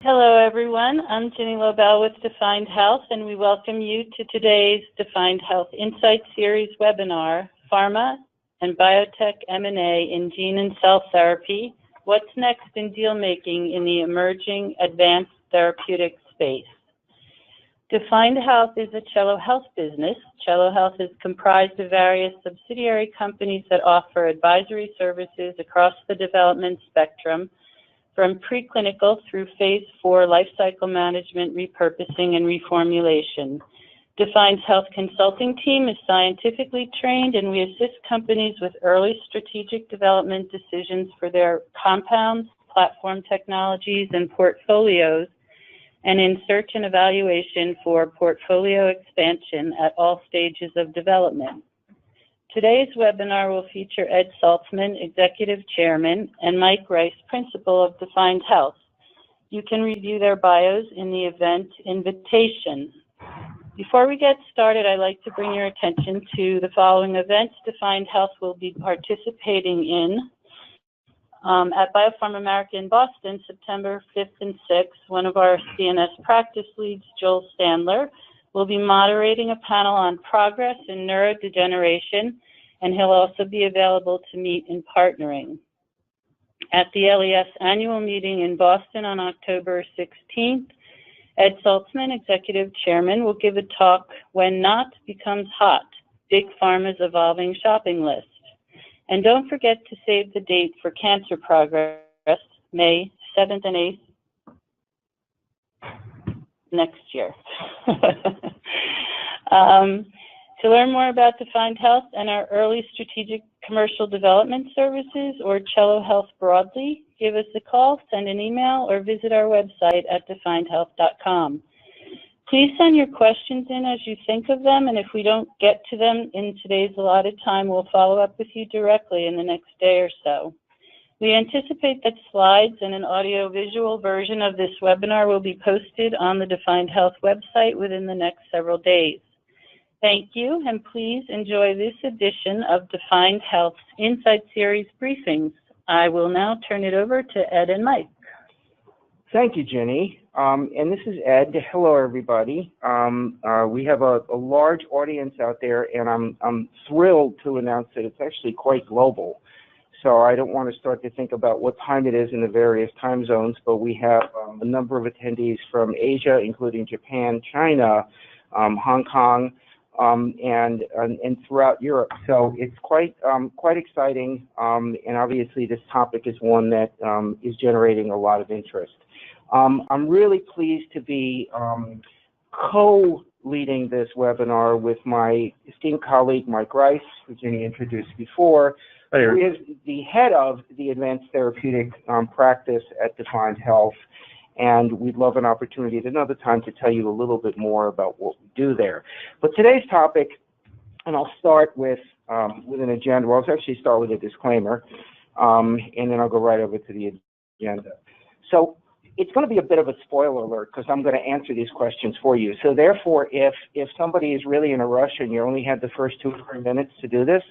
Hello, everyone. I'm Ginny Lobel with Defined Health, and we welcome you to today's Defined Health Insight Series webinar, Pharma and Biotech M&A in Gene and Cell Therapy, What's Next in Deal-Making in the Emerging Advanced Therapeutic Space. Defined Health is a Cello Health business. Cello Health is comprised of various subsidiary companies that offer advisory services across the development spectrum, from preclinical through phase 4 lifecycle management, repurposing, and reformulation. Defined Health consulting team is scientifically trained, and we assist companies with early strategic development decisions for their compounds, platform technologies, and portfolios, and in search and evaluation for portfolio expansion at all stages of development. Today's webinar will feature Ed Saltzman, Executive Chairman, and Mike Rice, Principal of Defined Health. You can review their bios in the event invitation. Before we get started, I'd like to bring your attention to the following events Defined Health will be participating in. At Biopharma America in Boston, September 5th and 6th, one of our CNS practice leads, Joel Standler, will be moderating a panel on progress in neurodegeneration, and he'll also be available to meet in partnering. At the LES annual meeting in Boston on October 16th, Ed Saltzman, Executive Chairman, will give a talk, When Not Becomes Hot, Big Pharma's Evolving Shopping List. And don't forget to save the date for Cancer Progress, May 7th and 8th next year. To learn more about Defined Health and our early strategic commercial development services, or Cello Health broadly, give us a call, send an email, or visit our website at definedhealth.com. Please send your questions in as you think of them, and if we don't get to them in today's allotted time, we'll follow up with you directly in the next day or so. We anticipate that slides and an audio-visual version of this webinar will be posted on the Defined Health website within the next several days. Thank you, and please enjoy this edition of Defined Health's Insight Series briefings. I will now turn it over to Ed and Mike. Thank you, Jenny. And this is Ed. Hello, everybody. We have a large audience out there, and I'm thrilled to announce that it's actually quite global. So I don't want to start to think about what time it is in the various time zones, but we have a number of attendees from Asia, including Japan, China, Hong Kong, and throughout Europe. So it's quite exciting, and obviously this topic is one that is generating a lot of interest. I'm really pleased to be co-leading this webinar with my esteemed colleague, Mike Rice, who Jenny introduced before, who is the head of the Advanced Therapeutic practice at Defined Health. And we'd love an opportunity at another time to tell you a little bit more about what we do there. But today's topic, and I'll start with an agenda. Well, I'll actually start with a disclaimer, and then I'll go right over to the agenda. So it's going to be a bit of a spoiler alert because I'm going to answer these questions for you. So therefore, if somebody is really in a rush and you only had the first 2 or 3 minutes to do this,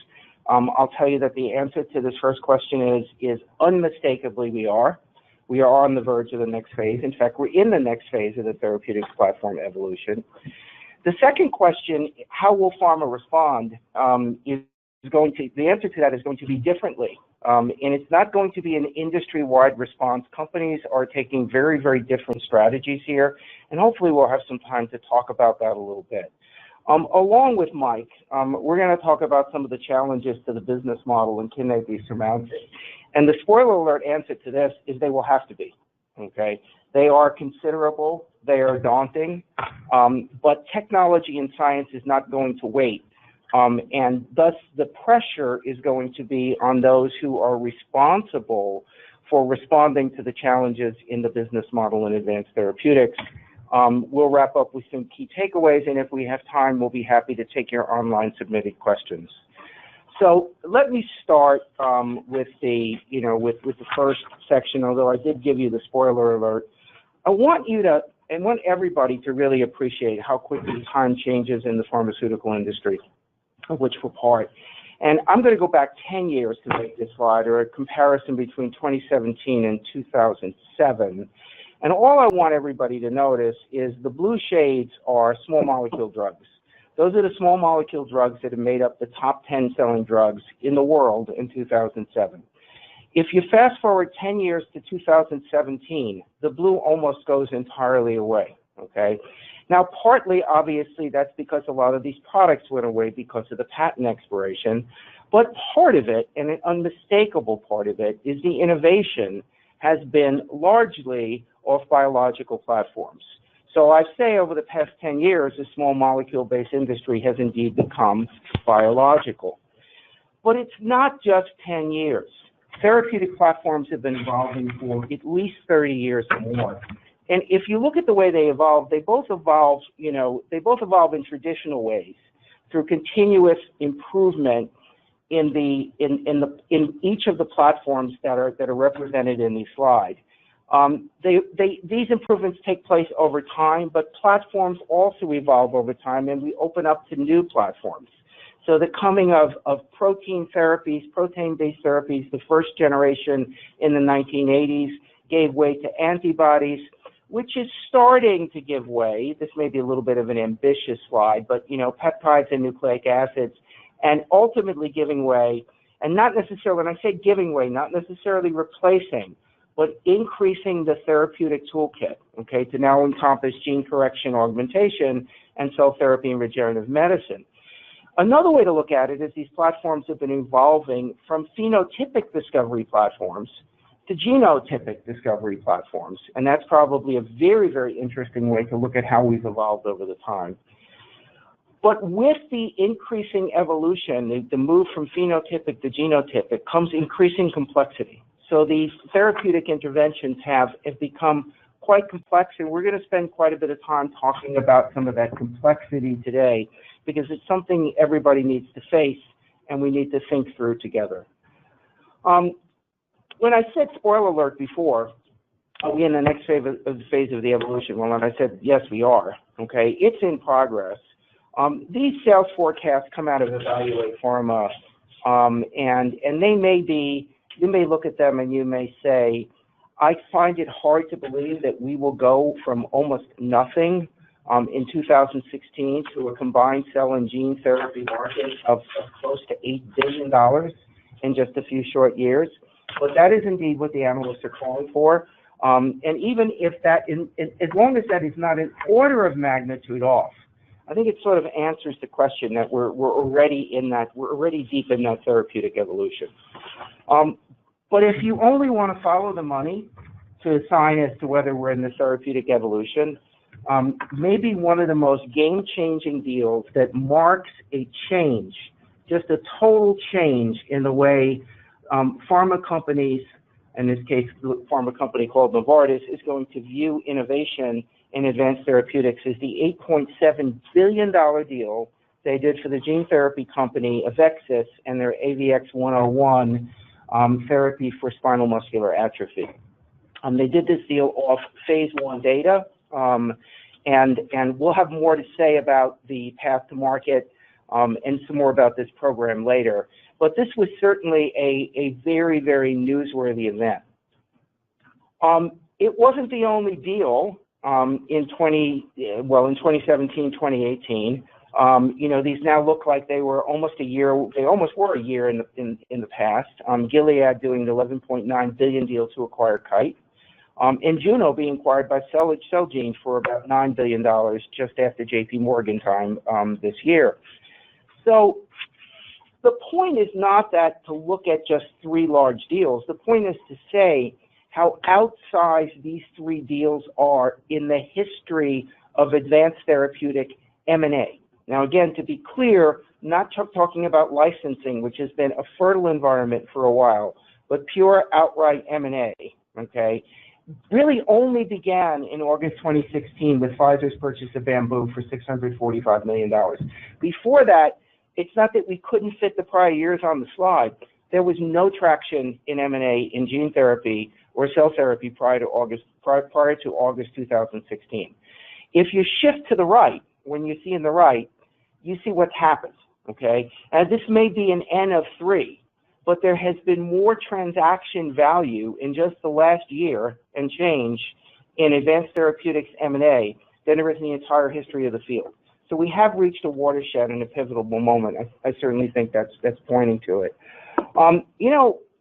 I'll tell you that the answer to this first question is unmistakably we are. We are on the verge of the next phase. In fact, we're in the next phase of the therapeutics platform evolution. The second question, how will pharma respond, the answer to that is going to be differently. And it's not going to be an industry-wide response. Companies are taking very, very different strategies here, and hopefully we'll have some time to talk about that a little bit. Along with Mike, we're going to talk about some of the challenges to the business model and can they be surmounted. And the spoiler alert answer to this is they will have to be, okay? They are considerable, they are daunting, but technology and science is not going to wait. And thus the pressure is going to be on those who are responsible for responding to the challenges in the business model in advanced therapeutics. We'll wrap up with some key takeaways, and if we have time, we'll be happy to take your online submitted questions. So let me start with the first section. Although I did give you the spoiler alert, I want everybody to really appreciate how quickly time changes in the pharmaceutical industry, of which we're part. And I'm going to go back 10 years to make this slide, or a comparison between 2017 and 2007. And all I want everybody to notice is the blue shades are small molecule drugs. Those are the small molecule drugs that have made up the top 10 selling drugs in the world in 2007. If you fast forward 10 years to 2017, the blue almost goes entirely away, okay? Now, partly, obviously, that's because a lot of these products went away because of the patent expiration, but part of it, and an unmistakable part of it, is the innovation has been largely off biological platforms. So I say over the past 10 years, the small molecule-based industry has indeed become biological. But it's not just 10 years. Therapeutic platforms have been evolving for at least 30 years or more. And if you look at the way they evolve, they both evolve in traditional ways through continuous improvement in each of the platforms that are represented in the slide. These improvements take place over time, but platforms also evolve over time, and we open up to new platforms. So the coming of protein therapies, protein-based therapies, the first generation in the 1980s, gave way to antibodies, which is starting to give way. This may be a little bit of an ambitious slide, but peptides and nucleic acids, and ultimately giving way, and not necessarily, when I say giving way, not necessarily replacing, but increasing the therapeutic toolkit, okay, to now encompass gene correction, augmentation, and cell therapy and regenerative medicine. Another way to look at it is these platforms have been evolving from phenotypic discovery platforms to genotypic discovery platforms, and that's probably a very, very interesting way to look at how we've evolved over the time. But with the increasing evolution, the move from phenotypic to genotypic, comes increasing complexity. So these therapeutic interventions have become quite complex, and we're going to spend quite a bit of time talking about some of that complexity today, because it's something everybody needs to face and we need to think through together. When I said spoiler alert before, are we in the next phase of the evolution? Well, and I said, yes, we are, okay? It's in progress. These sales forecasts come out of Evaluate Pharma, and they may be, you may look at them and you may say, I find it hard to believe that we will go from almost nothing in 2016 to a combined cell and gene therapy market of close to $8 billion in just a few short years. But that is indeed what the analysts are calling for. And even if that, as long as that is not an order of magnitude off, I think it sort of answers the question that we're already deep in that therapeutic evolution. But if you only want to follow the money to assign as to whether we're in the therapeutic evolution, maybe one of the most game-changing deals that marks a change, just a total change in the way pharma companies, in this case, a pharma company called Novartis, is going to view innovation in advanced therapeutics, is the $8.7 billion deal they did for the gene therapy company AveXis and their AVX-101 therapy for spinal muscular atrophy. They did this deal off phase 1 data, and we'll have more to say about the path to market and some more about this program later. But this was certainly a very, very newsworthy event. It wasn't the only deal in 2017, 2018. These now look like they were almost a year. They almost were a year in the past. Gilead doing the $11.9 billion deal to acquire Kite, and Juno being acquired by Celgene for about $9 billion just after J.P. Morgan time this year. So the point is not that to look at just 3 large deals. The point is to say how outsized these 3 deals are in the history of advanced therapeutic M&A. Now, again, to be clear, not talking about licensing, which has been a fertile environment for a while, but pure outright M&A, okay, really only began in August 2016 with Pfizer's purchase of Bamboo for $645 million. Before that, it's not that we couldn't fit the prior years on the slide. There was no traction in M&A in gene therapy or cell therapy prior to August 2016. If you shift to the right, when you see in the right, you see what's happened, okay? And this may be an N of 3, but there has been more transaction value in just the last year and change in advanced therapeutics M&A than there is in the entire history of the field. So we have reached a watershed and a pivotal moment. I certainly think that's pointing to it.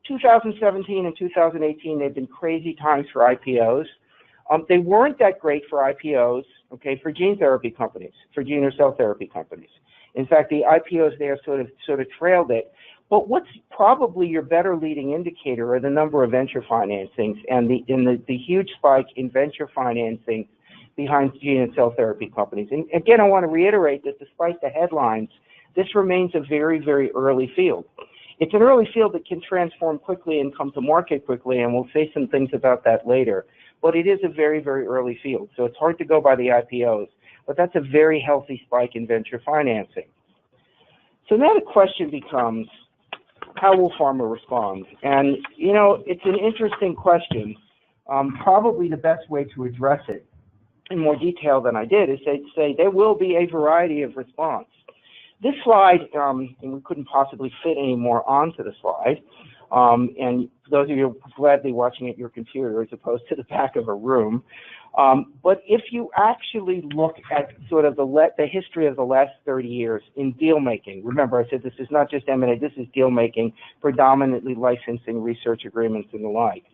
2017 and 2018, they've been crazy times for IPOs. They weren't that great for IPOs, okay, for gene therapy companies, for gene or cell therapy companies. In fact, the IPOs there sort of trailed it. But what's probably your better leading indicator are the number of venture financings and the huge spike in venture financing behind gene and cell therapy companies. And again, I want to reiterate that despite the headlines, this remains a very, very early field. It's an early field that can transform quickly and come to market quickly, and we'll say some things about that later. But it is a very, very early field, so it's hard to go by the IPOs. But that's a very healthy spike in venture financing. So now the question becomes, how will pharma respond? And, it's an interesting question. Probably the best way to address it in more detail than I did is to say there will be a variety of response. This slide, and we couldn't possibly fit any more onto the slide, and for those of you gladly watching at your computer as opposed to the back of a room, but if you actually look at sort of the history of the last 30 years in deal making, remember I said this is not just M&A, this is deal making, predominantly licensing, research agreements, and the like.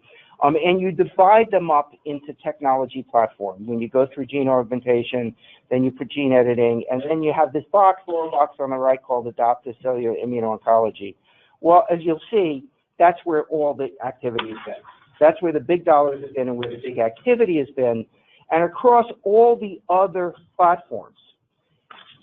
And you divide them up into technology platforms. When you go through gene augmentation, then you put gene editing, and then you have this lower box on the right called adaptive cellular immuno-oncology. Well, as you'll see, that's where all the activity has been. That's where the big dollars have been and where the big activity has been. And across all the other platforms,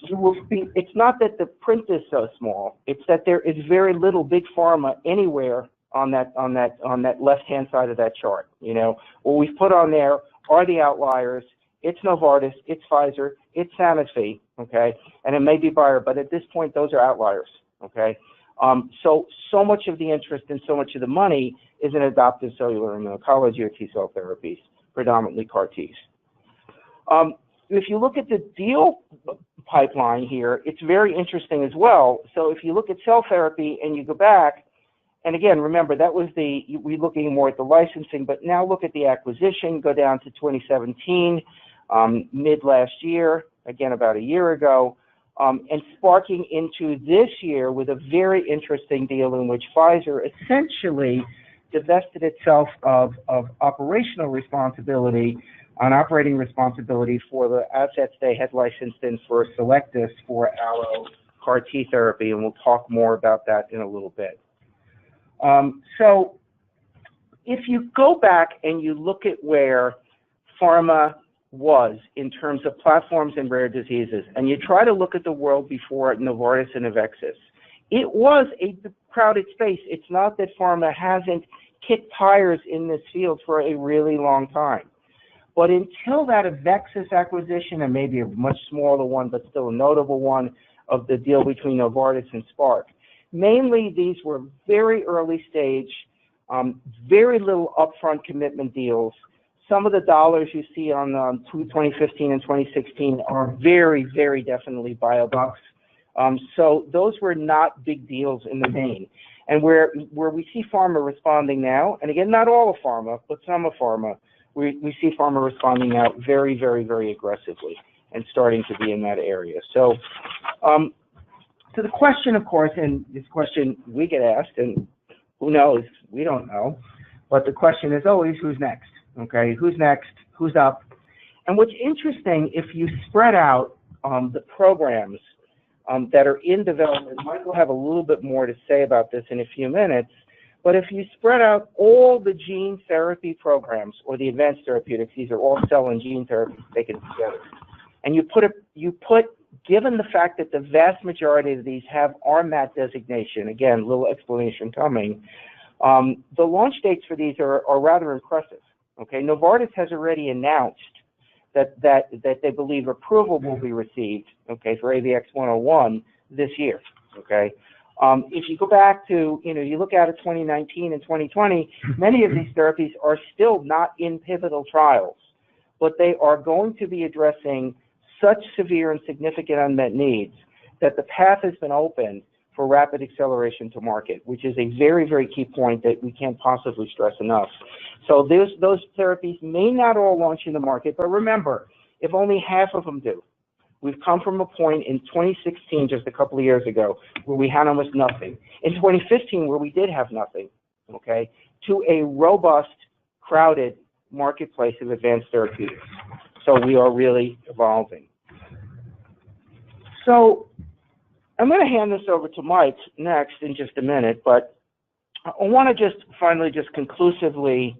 it's not that the print is so small, it's that there is very little big pharma anywhere on that left-hand side of that chart. What we've put on there are the outliers. It's Novartis, it's Pfizer, it's Sanofi, okay, and it may be Bayer, but at this point, those are outliers, okay. So much of the interest and so much of the money is in adaptive cellular immuno-oncology or T-cell therapies, predominantly CAR-Ts. If you look at the deal pipeline here, it's very interesting as well. So if you look at cell therapy and you go back, and again, remember, that was we're looking more at the licensing, but now look at the acquisition, go down to 2017, mid last year, again, about a year ago, and sparking into this year with a very interesting deal in which Pfizer essentially divested itself of operational responsibility on operating responsibility for the assets they had licensed in for Selectus for allo CAR-T therapy, and we'll talk more about that in a little bit. So if you go back and you look at where pharma was in terms of platforms and rare diseases, and you try to look at the world before Novartis and AveXis, it was a crowded space. It's not that pharma hasn't kicked tires in this field for a really long time. But until that AveXis acquisition, and maybe a much smaller one, but still a notable one, of the deal between Novartis and Spark, mainly these were very early stage, very little upfront commitment deals. Some of the dollars you see on 2015 and 2016 are very, very definitely biobucks. So those were not big deals in the main. And where we see pharma responding now, and again, not all of pharma, but some of pharma, we see pharma responding now very, very, very aggressively and starting to be in that area. So to the question, of course, and this question we get asked, and who knows, we don't know, but the question is always, who's next? Okay, who's next? Who's up? And what's interesting, if you spread out the programs that are in development, Mike will have a little bit more to say about this in a few minutes, but if you spread out all the gene therapy programs or the advanced therapeutics, these are all cell and gene therapies taken together, and you put, given the fact that the vast majority of these have RMAT designation, again, little explanation coming, the launch dates for these are rather impressive. Okay, Novartis has already announced that they believe approval will be received, okay, for AVX-101 this year. Okay, if you go back to, you look at 2019 and 2020, many of these therapies are still not in pivotal trials, but they are going to be addressing such severe and significant unmet needs that the path has been opened for rapid acceleration to market, which is a very, very key point that we can't possibly stress enough. So those therapies may not all launch in the market, but remember, if only half of them do, we've come from a point in 2016, just a couple of years ago, where we had almost nothing. In 2015, where we did have nothing, okay, to a robust, crowded marketplace of advanced therapeutics. So we are really evolving. So I'm going to hand this over to Mike next in just a minute, but I want to just finally just conclusively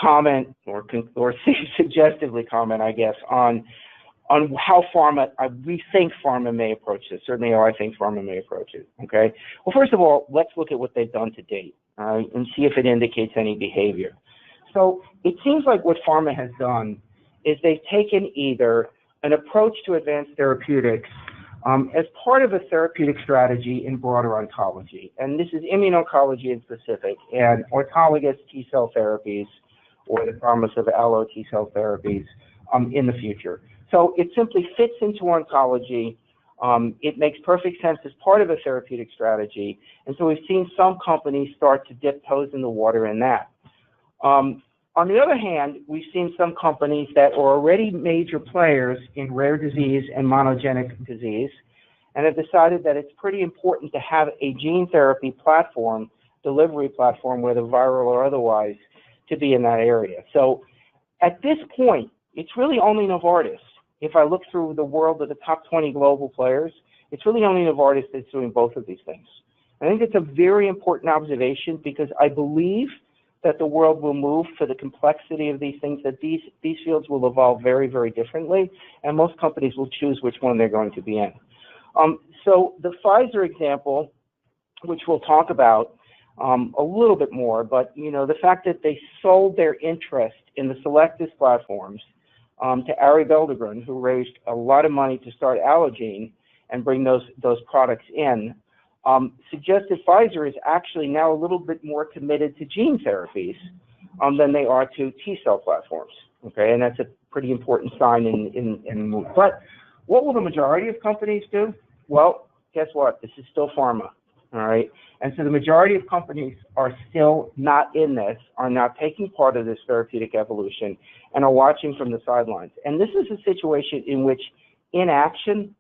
comment or suggestively comment, I guess, on how we think pharma may approach this, certainly how I think pharma may approach it, okay? Well, first of all, let's look at what they've done to date, and see if it indicates any behavior. So it seems like what pharma has done is they've taken either an approach to advanced therapeutics as part of a therapeutic strategy in broader oncology, and this is immuno-oncology in specific, and autologous T-cell therapies, or the promise of allo T-cell therapies in the future. So it simply fits into oncology. It makes perfect sense as part of a therapeutic strategy, and so we've seen some companies start to dip toes in the water in that. On the other hand, we've seen some companies that are already major players in rare disease and monogenic disease, and have decided that it's pretty important to have a gene therapy platform, delivery platform, whether viral or otherwise, to be in that area. So at this point, it's really only Novartis. If I look through the world of the top 20 global players, it's really only Novartis that's doing both of these things. I think it's a very important observation, because I believe that the world will move for the complexity of these things, that these fields will evolve very, very differently, and most companies will choose which one they're going to be in. So the Pfizer example, which we'll talk about a little bit more, but the fact that they sold their interest in the Selectis platforms to Arie Belldegrun, who raised a lot of money to start Allogene and bring those products in, suggests that Pfizer is actually now a little bit more committed to gene therapies than they are to T-cell platforms. Okay, and that's a pretty important sign in move. But what will the majority of companies do? Well, guess what? This is still pharma. All right, and so the majority of companies are still not in this, are not taking part of this therapeutic evolution, and are watching from the sidelines. And this is a situation in which inaction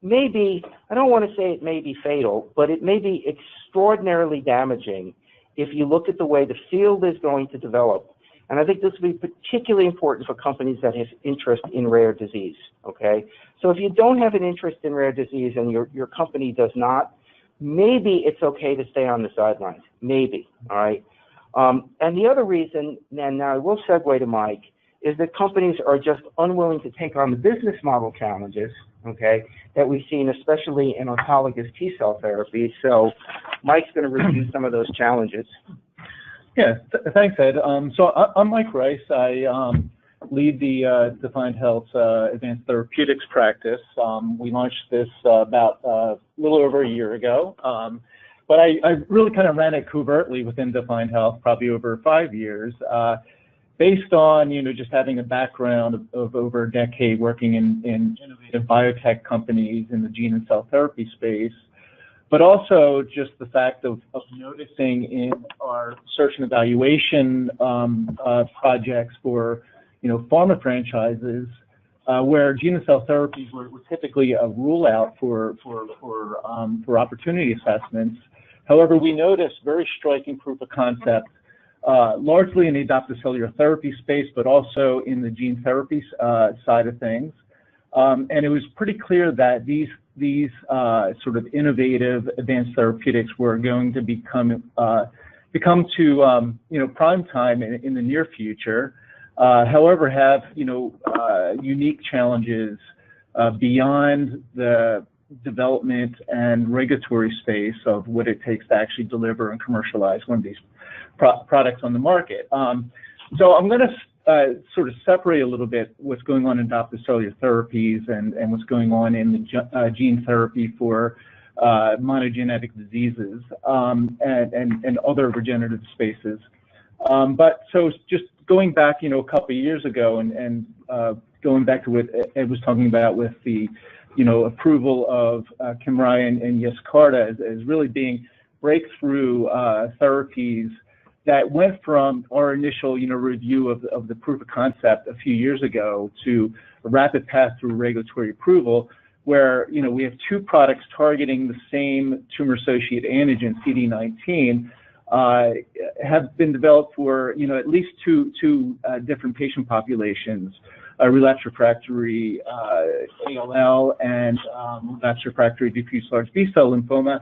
maybe, I don't want to say it may be fatal, but it may be extraordinarily damaging if you look at the way the field is going to develop. And I think this will be particularly important for companies that have interest in rare disease, okay? So if you don't have an interest in rare disease and your company does not, maybe it's okay to stay on the sidelines, maybe, all right? And the other reason, and now I will segue to Mike, is that companies are just unwilling to take on the business model challenges, okay, that we've seen, especially in autologous T-cell therapy. So Mike's going to review some of those challenges. Yeah, thanks, Ed. So I'm Mike Rice. I lead the Defined Health Advanced Therapeutics practice. We launched this about a little over a year ago. But I really kind of ran it covertly within Defined Health, probably over 5 years. Based on, just having a background of over a decade working in innovative biotech companies in the gene and cell therapy space, but also just the fact of noticing in our search and evaluation projects for, pharma franchises, where gene and cell therapies were typically a rule out for opportunity assessments. However, we noticed very striking proof of concept, largely in the adoptive cellular therapy space, but also in the gene therapy side of things. And it was pretty clear that these sort of innovative advanced therapeutics were going to become to prime time in the near future. However, have unique challenges beyond the development and regulatory space of what it takes to actually deliver and commercialize one of these products on the market. So I'm going to sort of separate a little bit what's going on in adoptive cellular therapies and what's going on in the gene therapy for monogenetic diseases and other regenerative spaces. But so just going back, a couple of years ago and going back to what Ed was talking about with the approval of Kymrich and Yescarta as really being breakthrough therapies that went from our initial, review of the proof of concept a few years ago to a rapid path through regulatory approval, where, we have two products targeting the same tumor-associated antigen, CD19, have been developed for, at least two different patient populations, relapsed refractory ALL and relapsed refractory diffuse large B-cell lymphoma,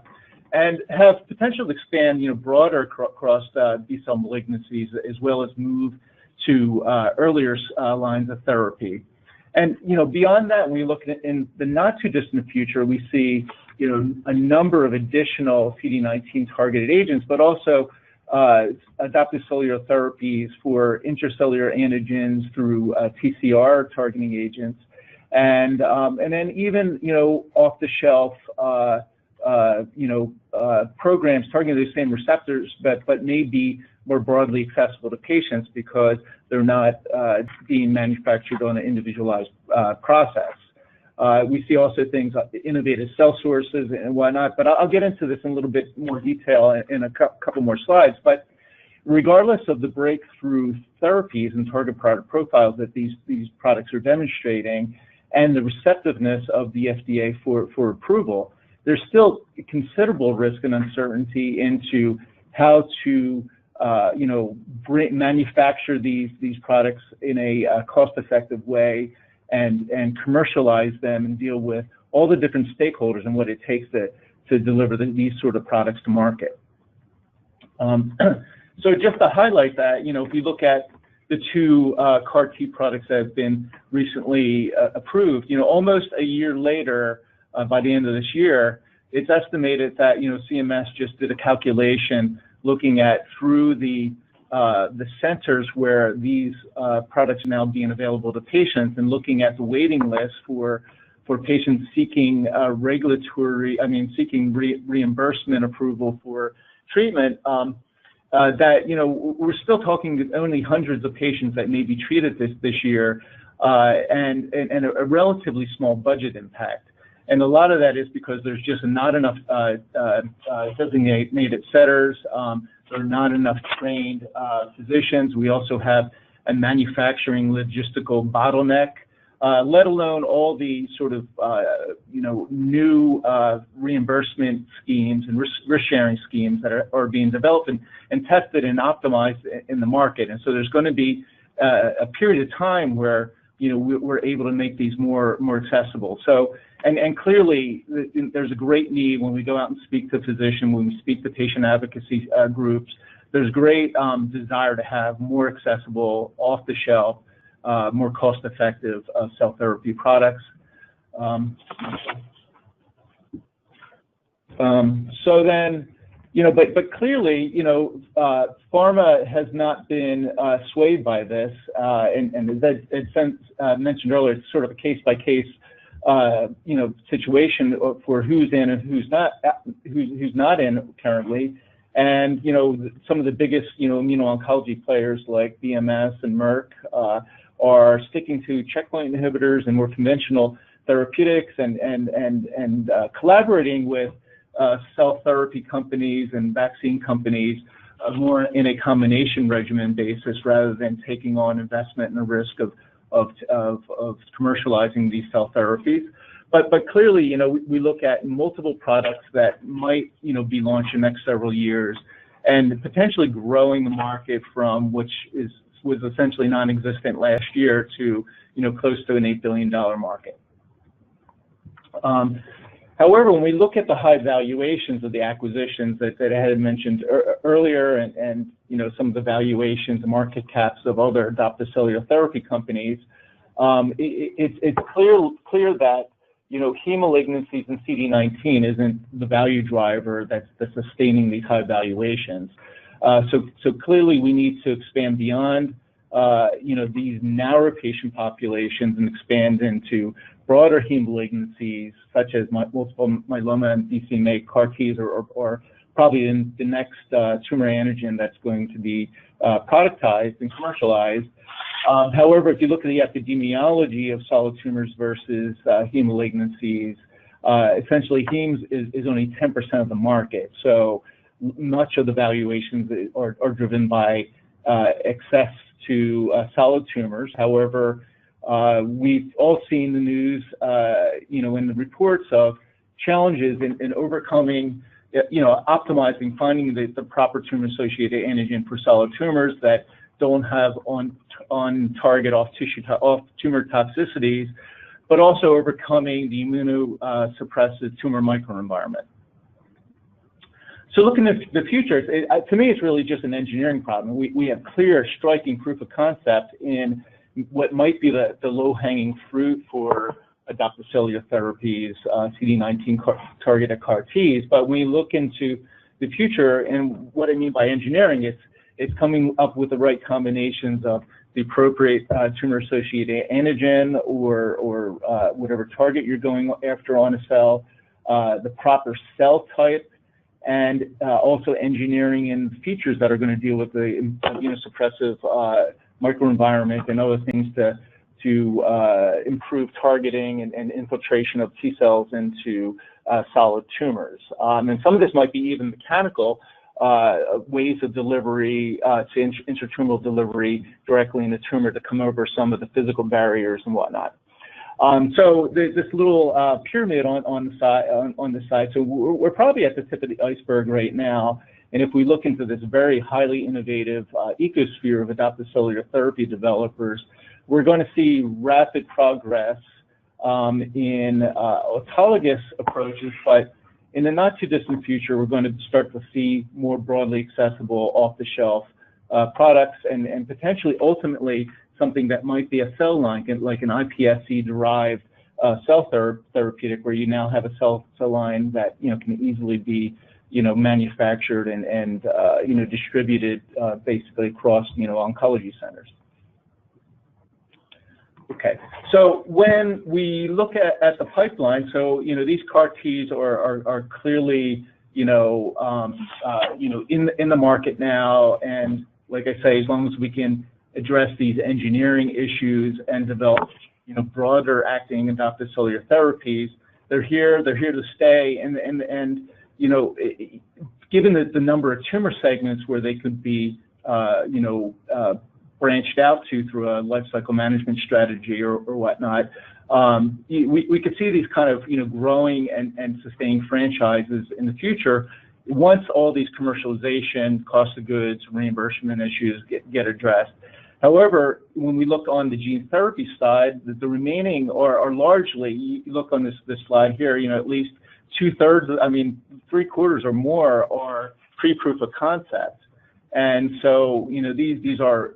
and have potential to expand, broader across B-cell malignancies, as well as move to earlier lines of therapy. And, beyond that, when we look at in the not too distant future, we see, a number of additional CD19 targeted agents, but also adaptive cellular therapies for intracellular antigens through TCR targeting agents, and then even, off the shelf, programs targeting those same receptors, but may be more broadly accessible to patients because they're not being manufactured on an individualized process. We see also things like innovative cell sources and whatnot, but I'll get into this in a little bit more detail in a couple more slides. But regardless of the breakthrough therapies and target product profiles that these products are demonstrating and the receptiveness of the FDA for approval, there's still considerable risk and uncertainty into how to manufacture these products in a cost-effective way and commercialize them and deal with all the different stakeholders and what it takes to deliver these sort of products to market. So just to highlight that, if you look at the two CAR T products that have been recently approved, almost a year later, by the end of this year, it's estimated that, CMS just did a calculation looking at through the centers where these products are now being available to patients and looking at the waiting list for patients seeking reimbursement approval for treatment, that, we're still talking only hundreds of patients that may be treated this year, and a relatively small budget impact. And a lot of that is because there's just not enough designated setters. There are not enough trained physicians. We also have a manufacturing logistical bottleneck, let alone all the sort of new reimbursement schemes and risk-sharing schemes that are being developed and tested and optimized in the market. And so there's going to be a period of time where we're able to make these more accessible. So and clearly there's a great need when we go out and speak to physicians, when we speak to patient advocacy groups. There's great desire to have more accessible, off-the-shelf, more cost-effective cell therapy products. So then, but clearly, pharma has not been swayed by this, and as Ed mentioned earlier, it's sort of a case-by-case, situation for who's in and who's not in currently. And, some of the biggest, immuno-oncology players like BMS and Merck are sticking to checkpoint inhibitors and more conventional therapeutics and collaborating with cell therapy companies and vaccine companies more in a combination regimen basis rather than taking on investment and the risk of commercializing these cell therapies. But clearly, we look at multiple products that might, be launched in the next several years and potentially growing the market from was essentially non-existent last year to, close to an $8 billion market. However, when we look at the high valuations of the acquisitions that I had mentioned earlier and some of the valuations, the market caps of other adoptive cellular therapy companies, it's clear that, heme malignancies and CD19 isn't the value driver that's sustaining these high valuations. So clearly we need to expand beyond, these narrow patient populations and expand into broader heme malignancies such as multiple myeloma and BCMA CAR Ts or probably in the next tumor antigen that's going to be productized and commercialized. However, if you look at the epidemiology of solid tumors versus heme malignancies, essentially heme is only 10% of the market. So much of the valuations are driven by access to solid tumors. However, we've all seen the news, in the reports of challenges in overcoming, optimizing, finding the proper tumor-associated antigen for solid tumors that don't have on-target off-tumor toxicities, but also overcoming the immunosuppressive tumor microenvironment. So looking at the future, to me, it's really just an engineering problem. We have clear, striking proof of concept in what might be the low-hanging fruit for adoptive cellular therapies, CD19 targeted CAR-Ts. But when we look into the future, and what I mean by engineering, it's coming up with the right combinations of the appropriate tumor-associated antigen or whatever target you're going after on a cell, the proper cell type, and also engineering in features that are going to deal with the immunosuppressive microenvironment and other things to improve targeting and infiltration of T cells into solid tumors. And some of this might be even mechanical ways of delivery to intratumoral delivery directly in the tumor to come over some of the physical barriers and whatnot. So this little pyramid on the side. So we're probably at the tip of the iceberg right now. And if we look into this very highly innovative ecosphere of adoptive cellular therapy developers, we're going to see rapid progress in autologous approaches, but in the not too distant future, we're going to start to see more broadly accessible off-the-shelf products and potentially ultimately something that might be a cell line, like an iPSC-derived cell therapeutic, where you now have a cell line that can easily be manufactured and distributed basically across oncology centers. Okay, so when we look at the pipeline, so these CAR-Ts are clearly in the market now, and like I say, as long as we can address these engineering issues and develop broader acting adoptive cellular therapies, they're here to stay, and given the number of tumor segments where they could be branched out to through a life cycle management strategy or whatnot, we could see these kind of growing and sustained franchises in the future once all these commercialization, cost of goods, reimbursement issues get addressed. However, when we look on the gene therapy side, the remaining are largely, you look on this slide here, at least 2/3, 3/4 or more are pre-proof of concept. And so, these are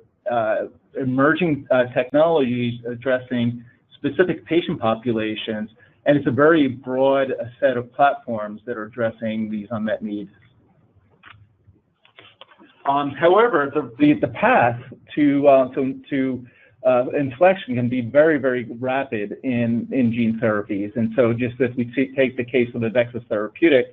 emerging technologies addressing specific patient populations, and it's a very broad set of platforms that are addressing these unmet needs. However, the path to inflection can be very, very rapid in gene therapies. And so just as we take the case of AveXis Therapeutics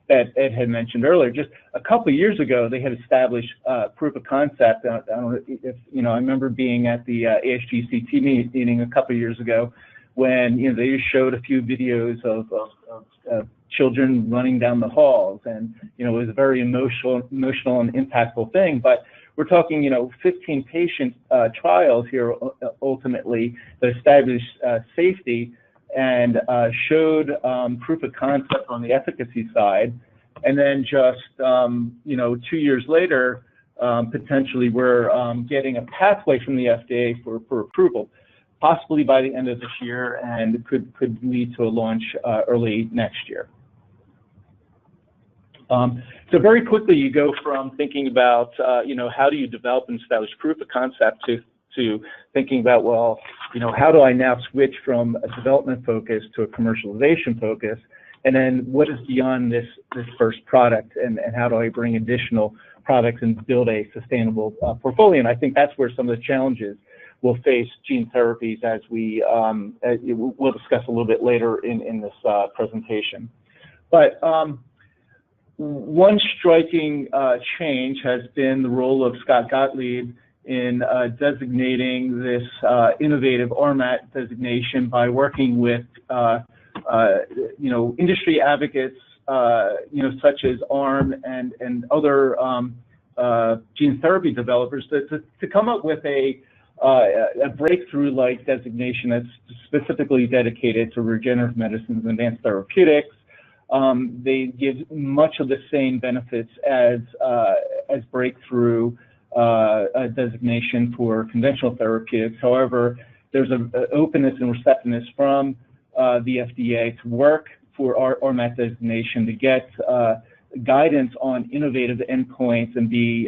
that Ed had mentioned earlier, just a couple of years ago, they had established proof of concept. I don't know if, I remember being at the ASGCT meeting a couple of years ago when, they just showed a few videos of children running down the halls, and it was a very emotional and impactful thing. But we're talking 15 patient trials here ultimately that established safety and showed proof of concept on the efficacy side, and then just 2 years later, potentially we're getting a pathway from the FDA for approval, possibly by the end of this year, and could lead to a launch early next year. So very quickly, you go from thinking about, how do you develop and establish proof of concept to thinking about, well, how do I now switch from a development focus to a commercialization focus? And then what is beyond this first product, and how do I bring additional products and build a sustainable portfolio? And I think that's where some of the challenges will face gene therapies, as we'll discuss a little bit later in this presentation. But one striking change has been the role of Scott Gottlieb in designating this innovative RMAT designation by working with industry advocates, such as ARM and other gene therapy developers to come up with a breakthrough-like designation that's specifically dedicated to regenerative medicines and advanced therapeutics. They give much of the same benefits as breakthrough designation for conventional therapeutics. However, there's an openness and receptiveness from the FDA to work for our RMAT designation to get guidance on innovative endpoints and be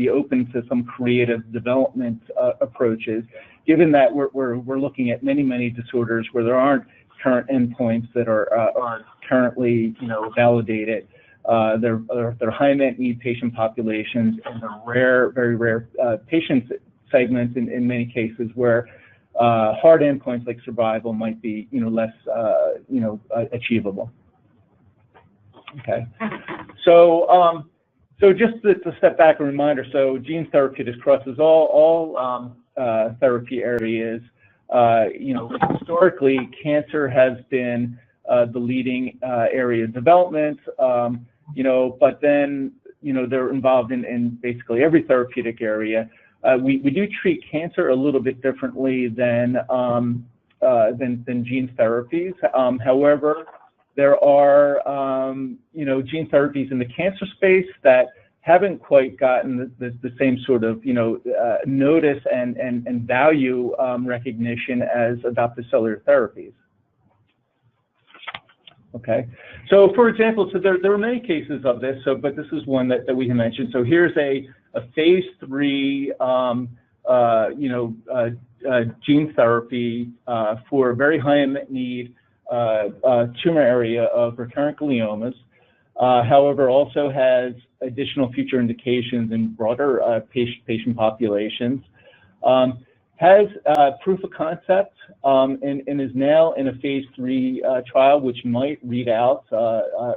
open to some creative development approaches, given that we're looking at many disorders where there aren't current endpoints that are currently validated. They're high unmet need patient populations, and they're very rare patient segments in many cases where hard endpoints like survival might be less achievable. Okay, so just to step back, a reminder. So gene therapeutics crosses all therapy areas. Historically, cancer has been the leading area of development. But then they're involved in basically every therapeutic area. We do treat cancer a little bit differently than gene therapies. However, there are gene therapies in the cancer space that haven't quite gotten the same sort of notice and value recognition as adoptive cellular therapies. Okay, so for example, so there are many cases of this. So, but this is one that we have mentioned. So here's a phase 3 gene therapy for a very high unmet need tumor area of recurrent gliomas. However, also has additional future indications in broader patient populations. Has proof of concept and is now in a phase 3 trial, which might read out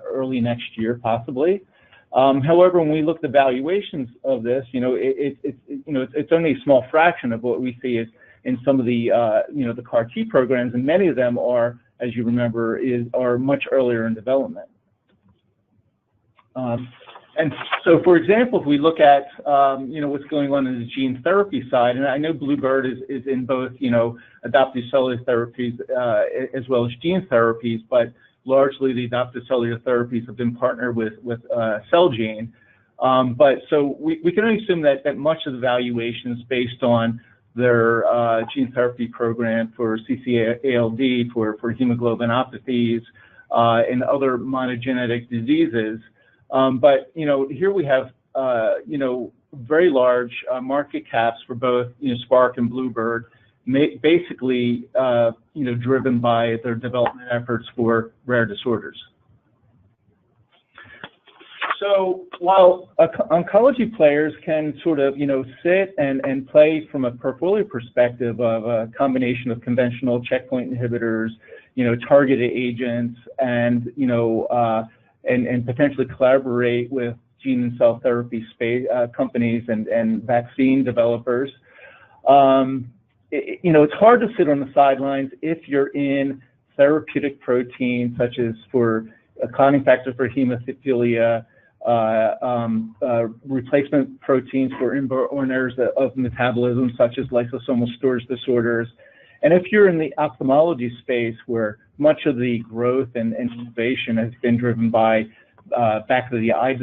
early next year, possibly. However, when we look at the valuations of this, it's only a small fraction of what we see in some of the the CAR T programs, and many of them are, as you remember, are much earlier in development. And so, for example, if we look at what's going on in the gene therapy side, and I know Bluebird is in both adoptive cellular therapies as well as gene therapies, but largely the adoptive cellular therapies have been partnered with Celgene. But so we can only assume that much of the valuation is based on their gene therapy program for CCALD, for hemoglobinopathies, and other monogenetic diseases. But here we have very large market caps for both Spark and Bluebird, basically driven by their development efforts for rare disorders. So while oncology players can sort of sit and play from a portfolio perspective of a combination of conventional checkpoint inhibitors, targeted agents, and and potentially collaborate with gene and cell therapy space companies and vaccine developers. It's hard to sit on the sidelines if you're in therapeutic proteins such as for a clotting factor for hemophilia, replacement proteins for inborn errors of metabolism such as lysosomal storage disorders. And if you're in the ophthalmology space where much of the growth and innovation has been driven by back of the eye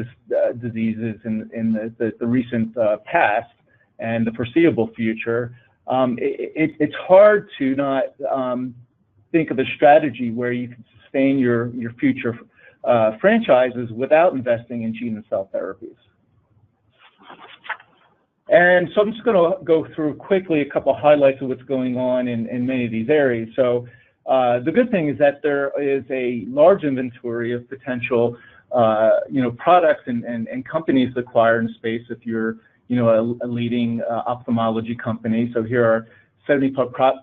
diseases in the recent past and the foreseeable future, it's hard to not think of a strategy where you can sustain your future franchises without investing in gene and cell therapies. And so I'm just going to go through quickly a couple of highlights of what's going on in many of these areas. So the good thing is that there is a large inventory of potential products and companies to acquire in the space if you're a leading ophthalmology company. So here are 70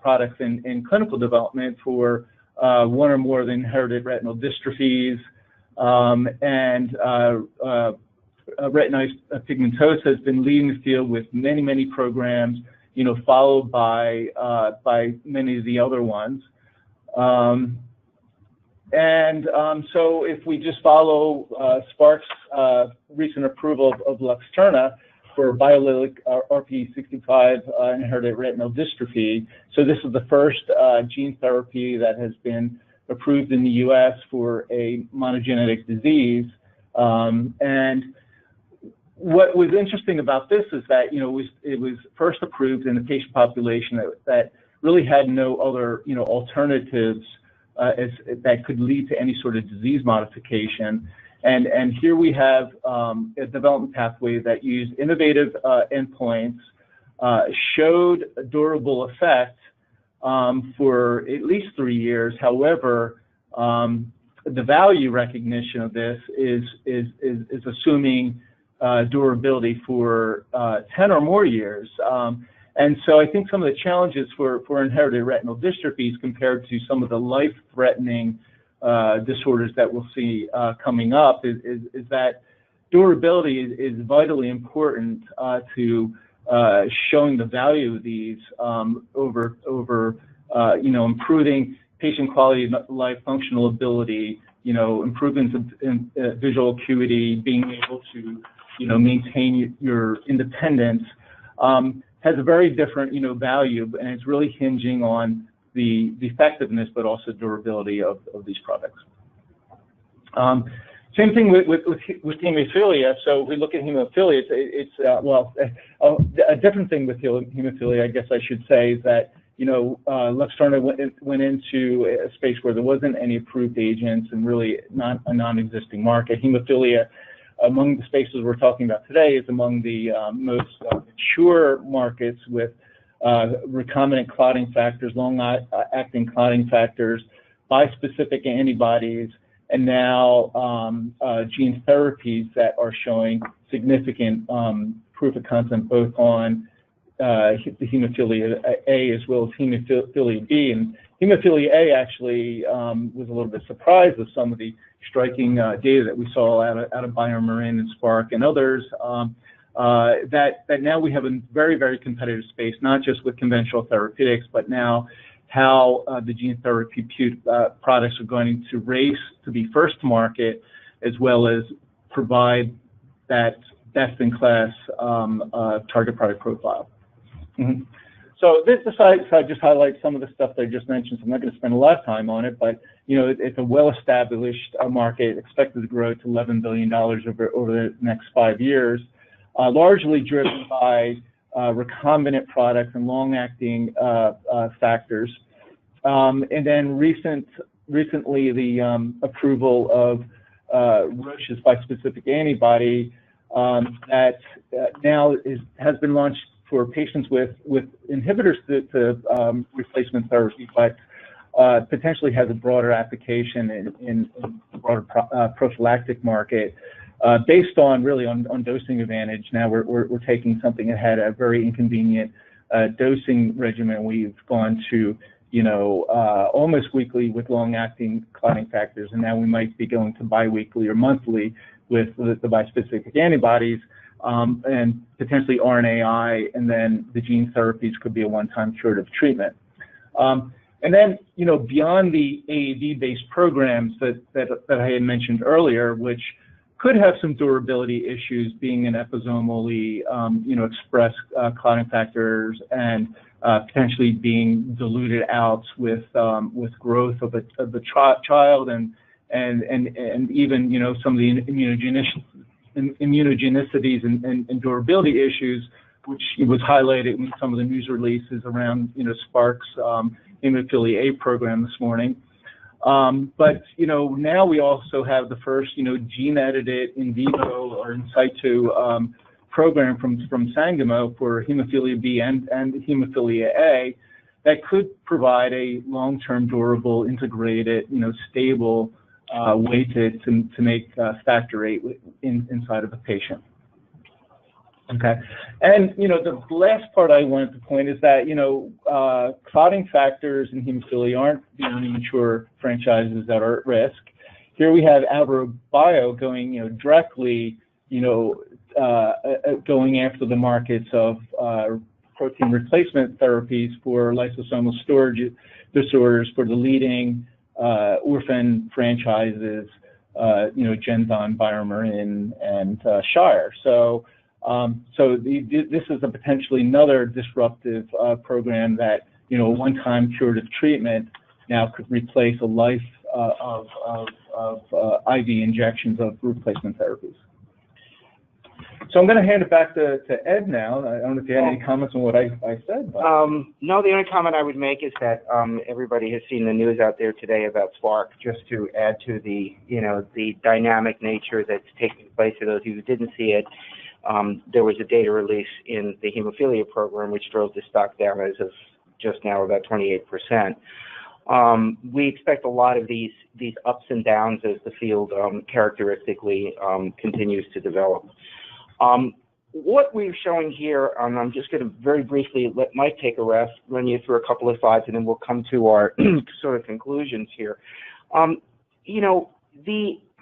products in clinical development for one or more of the inherited retinal dystrophies, and retinitis pigmentosa has been leading the field with many, many programs, followed by many of the other ones. So if we just follow Spark's recent approval of Luxturna for biallelic RPE65 inherited retinal dystrophy, so this is the first gene therapy that has been approved in the U.S. for a monogenetic disease. And what was interesting about this is that, it was first approved in a patient population that really had no other, alternatives that could lead to any sort of disease modification. And here we have a development pathway that used innovative endpoints, showed a durable effect for at least 3 years. However, the value recognition of this is assuming durability for 10 or more years. And so I think some of the challenges for inherited retinal dystrophies compared to some of the life-threatening disorders that we'll see coming up is that durability is vitally important to showing the value of these over improving patient quality of life, functional ability, improvements in visual acuity, being able to maintain your independence. Has a very different, value, and it's really hinging on the effectiveness, but also durability of these products. Same thing with hemophilia. So if we look at hemophilia, it's a different thing with hemophilia, I guess I should say, is that, Luxturna went into a space where there wasn't any approved agents and really not a non-existing market. Hemophilia, among the spaces we're talking about today, is among the most mature markets with recombinant clotting factors, long-acting clotting factors, bispecific antibodies, and now gene therapies that are showing significant proof of concept both on the hemophilia A as well as hemophilia B. And hemophilia A actually was a little bit surprised with some of the striking data that we saw out of BioMarin and Spark and others, that now we have a very, very competitive space, not just with conventional therapeutics, but now how the gene therapy products are going to race to be first to market, as well as provide that best-in-class target product profile. Mm-hmm. So this slide just highlights some of the stuff that I just mentioned, so I'm not going to spend a lot of time on it, but it's a well-established market, expected to grow to $11 billion over the next 5 years, largely driven by recombinant products and long-acting factors. And then recently the approval of Roche's bispecific antibody that now has been launched for patients with inhibitors to replacement therapy, but potentially has a broader application in the broader prophylactic market based on dosing advantage. Now we're taking something that had a very inconvenient dosing regimen. We've gone to almost weekly with long-acting clotting factors, and now we might be going to biweekly or monthly with the bispecific antibodies. And potentially RNAi, and then the gene therapies could be a one-time curative treatment. And then, beyond the AAV-based programs that I had mentioned earlier, which could have some durability issues, being an episomally, expressed clotting factors, and potentially being diluted out with growth of the child, and even some of the immunogenicities and durability issues, which was highlighted in some of the news releases around Spark's hemophilia A program this morning. But now we also have the first gene-edited in vivo or in situ program from Sangamo for hemophilia B and hemophilia A that could provide a long-term, durable, integrated, stable way to make factor VIII inside of a patient. Okay, and the last part I wanted to point is that clotting factors in hemophilia aren't the only mature franchises that are at risk. Here we have AveXis going directly going after the markets of protein replacement therapies for lysosomal storage disorders for the leading orphan franchises, Genzyme, BioMarin, and Shire. So this is a potentially another disruptive program that, a one-time curative treatment now could replace a life of IV injections of replacement therapies. So I'm going to hand it back to Ed now. I don't know if you had any comments on what I said. But. No, the only comment I would make is that everybody has seen the news out there today about Spark. Just to add to the, the dynamic nature that's taking place for those of you who didn't see it, there was a data release in the hemophilia program which drove the stock down as of just now about 28%. We expect a lot of these ups and downs as the field characteristically continues to develop. What we're showing here, and I'm just going to very briefly let Mike take a rest, run you through a couple of slides, and then we'll come to our sort of conclusions here.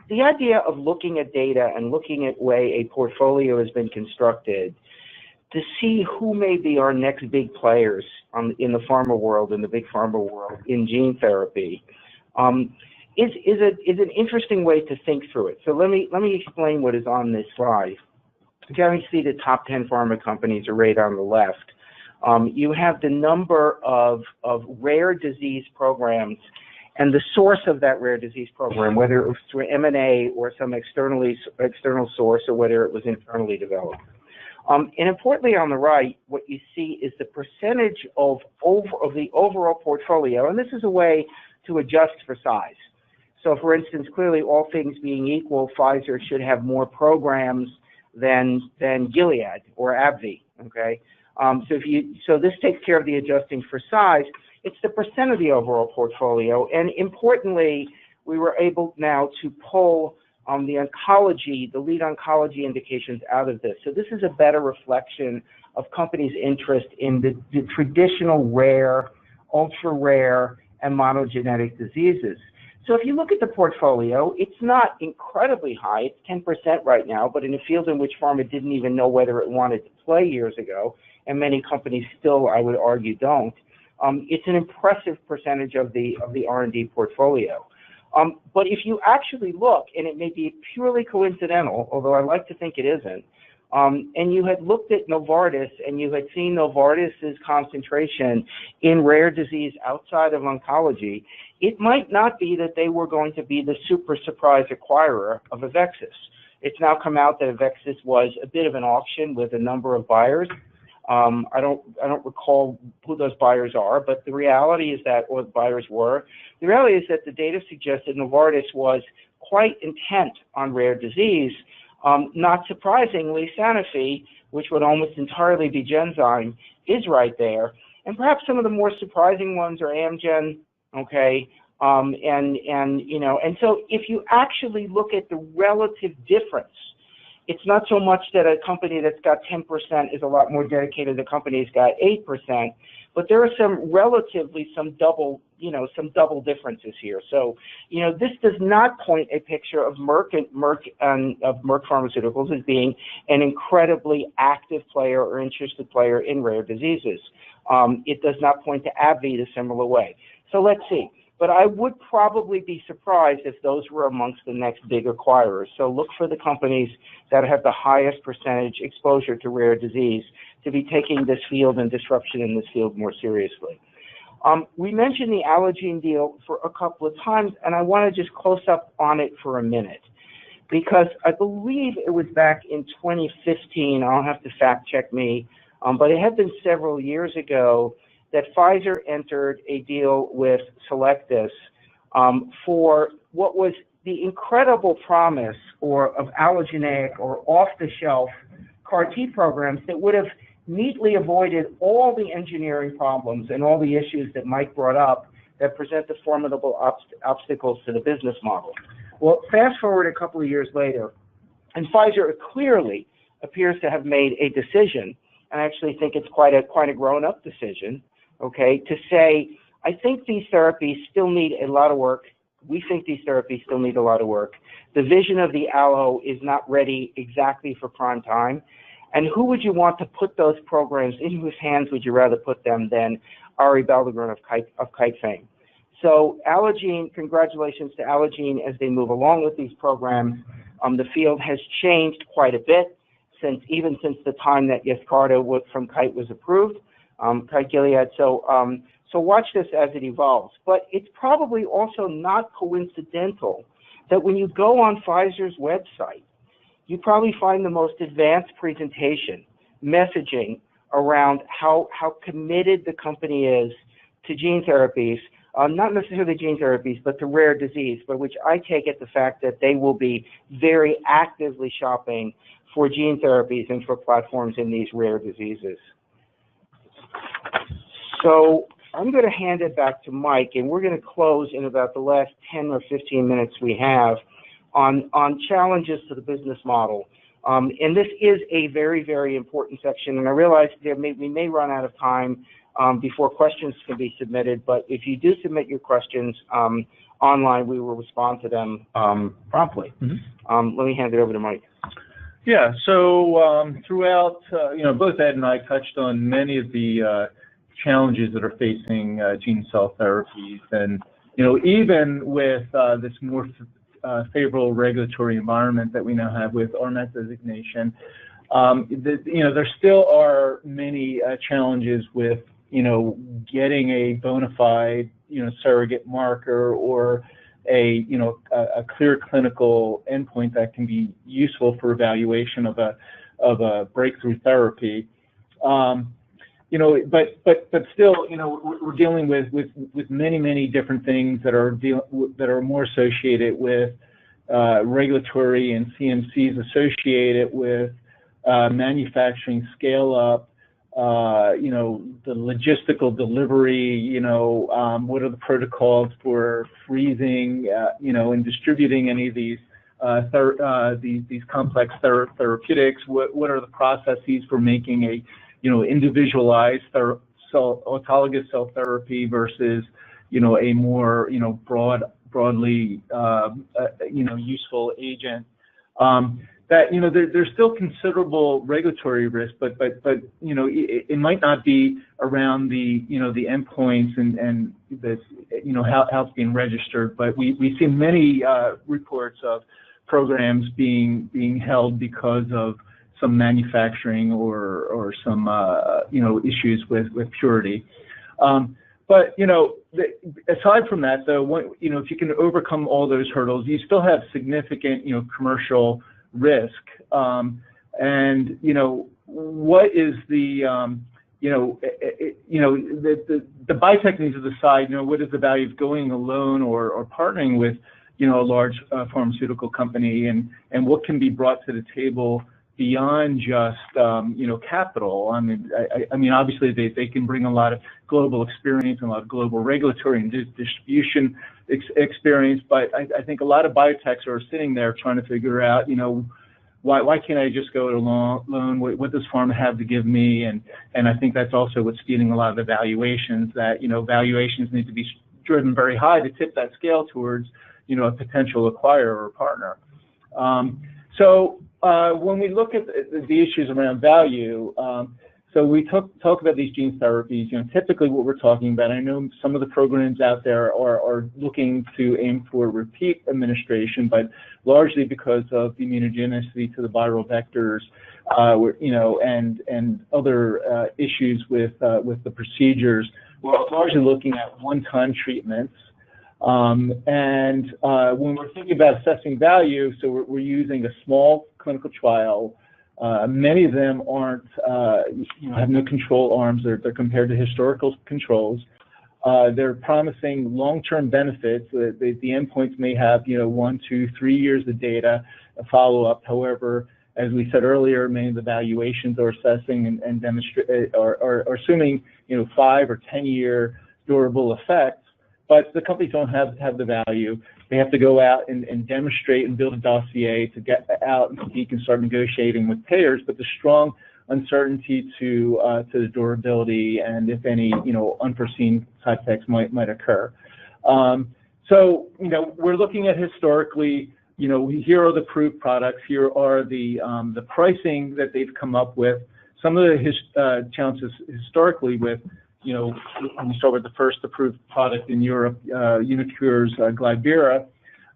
The idea of looking at data and looking at way a portfolio has been constructed to see who may be our next big players in the pharma world, in the big pharma world, in gene therapy, is an interesting way to think through it. So let me explain what is on this slide. You can see the top 10 pharma companies are right on the left. You have the number of rare disease programs and the source of that rare disease program, whether it was through M&A or some external source or whether it was internally developed. And importantly on the right, what you see is the percentage of the overall portfolio, and this is a way to adjust for size. So for instance, clearly all things being equal, Pfizer should have more programs than Gilead or AbbVie, okay? So this takes care of the adjusting for size. It's the percent of the overall portfolio, and importantly, we were able now to pull the lead oncology indications out of this. So this is a better reflection of companies' interest in the traditional rare, ultra-rare, and monogenetic diseases. So if you look at the portfolio, it's not incredibly high. It's 10% right now, but in a field in which pharma didn't even know whether it wanted to play years ago, and many companies still, I would argue, don't. It's an impressive percentage of the R&D portfolio. But if you actually look, and it may be purely coincidental, although I like to think it isn't, and you had looked at Novartis and you had seen Novartis's concentration in rare disease outside of oncology, it might not be that they were going to be the super surprise acquirer of AveXis. It's now come out that AveXis was a bit of an auction with a number of buyers. I don't recall who those buyers are, but the reality is that, or the buyers were, the reality is that the data suggested Novartis was quite intent on rare disease. Not surprisingly, Sanofi, which would almost entirely be Genzyme, is right there. And perhaps some of the more surprising ones are Amgen, okay, and so if you actually look at the relative difference, it's not so much that a company that's got 10% is a lot more dedicated than a company that's got 8%, but there are some double differences here. So, this does not point a picture of Merck Pharmaceuticals as being an incredibly active player or interested player in rare diseases. It does not point to AbbVie the similar way. So let's see. But I would probably be surprised if those were amongst the next big acquirers. So look for the companies that have the highest percentage exposure to rare disease to be taking this field and disruption in this field more seriously. We mentioned the Allogene deal for a couple of times, and I want to just close up on it for a minute, because I believe it was back in 2015, I'll have to fact check me, but it had been several years ago, that Pfizer entered a deal with Cellectis for what was the incredible promise of allogeneic or off-the-shelf CAR T programs that would have neatly avoided all the engineering problems and all the issues that Mike brought up that present the formidable obstacles to the business model. Well, fast forward a couple of years later, and Pfizer clearly appears to have made a decision, and I actually think it's quite a grown-up decision, okay, to say, I think these therapies still need a lot of work, we think these therapies still need a lot of work. The vision of the allo is not ready exactly for prime time. And who would you want to put those programs, in whose hands would you rather put them than Ari Beldergren of Kite fame? So Allogene, congratulations to Allogene as they move along with these programs. The field has changed quite a bit even since the time that Yescarta from Kite was approved, Kite Gilead. So watch this as it evolves. But it's probably also not coincidental that when you go on Pfizer's website, you probably find the most advanced presentation, messaging around how committed the company is to gene therapies, not necessarily gene therapies, but to rare disease, by which I take it the fact that they will be very actively shopping for gene therapies and for platforms in these rare diseases. So I'm going to hand it back to Mike, and we're going to close in about the last 10 or 15 minutes we have on challenges to the business model. And this is a very, very important section, and I realize we may run out of time before questions can be submitted, but if you do submit your questions online, we will respond to them promptly. Mm-hmm. Let me hand it over to Mike. Yeah, so throughout, both Ed and I touched on many of the challenges that are facing gene cell therapies, and even with this more favorable regulatory environment that we now have with RMAT designation, there still are many challenges with getting a bona fide surrogate marker or a clear clinical endpoint that can be useful for evaluation of a breakthrough therapy. But still, we're dealing with many different things that are more associated with regulatory and CMCs associated with manufacturing scale up, the logistical delivery, what are the protocols for freezing, and distributing any of these complex therapeutics? What are the processes for making a individualized autologous cell therapy versus a more broadly useful agent? That there's still considerable regulatory risk, but it might not be around the the endpoints and the how it's being registered. But we see many reports of programs being held because of some manufacturing or some issues with purity. But aside from that, though, if you can overcome all those hurdles, you still have significant commercial risk. And what is the the biotech needs to decide what is the value of going alone or partnering with a large pharmaceutical company, and what can be brought to the table beyond just capital. I mean obviously they can bring a lot of global experience and a lot of global regulatory and distribution experience, but I think a lot of biotechs are sitting there trying to figure out why can't I just go it alone? What does pharma have to give me? And I think that's also what's feeding a lot of the valuations, that valuations need to be driven very high to tip that scale towards a potential acquirer or partner. So when we look at the issues around value, so we talk about these gene therapies. Typically what we're talking about, I know some of the programs out there are looking to aim for repeat administration, but largely because of the immunogenicity to the viral vectors, and other issues with the procedures, we're largely looking at one-time treatments. And when we're thinking about assessing value, so we're using a small clinical trial. Many of them aren't, have no control arms. They're compared to historical controls. They're promising long-term benefits. The endpoints may have, 1, 2, 3 years of data, a follow-up. However, as we said earlier, many of the valuations are assessing and demonstrate are assuming, 5 or 10-year durable effects. But the companies don't have the value. They have to go out and demonstrate and build a dossier to get out and speak and start negotiating with payers. But the strong uncertainty to the durability and if any unforeseen side effects might occur. So, we're looking at historically, here are the approved products, here are the pricing that they've come up with. Some of the challenges historically with, when we start with the first approved product in Europe, Unicure's Glybera,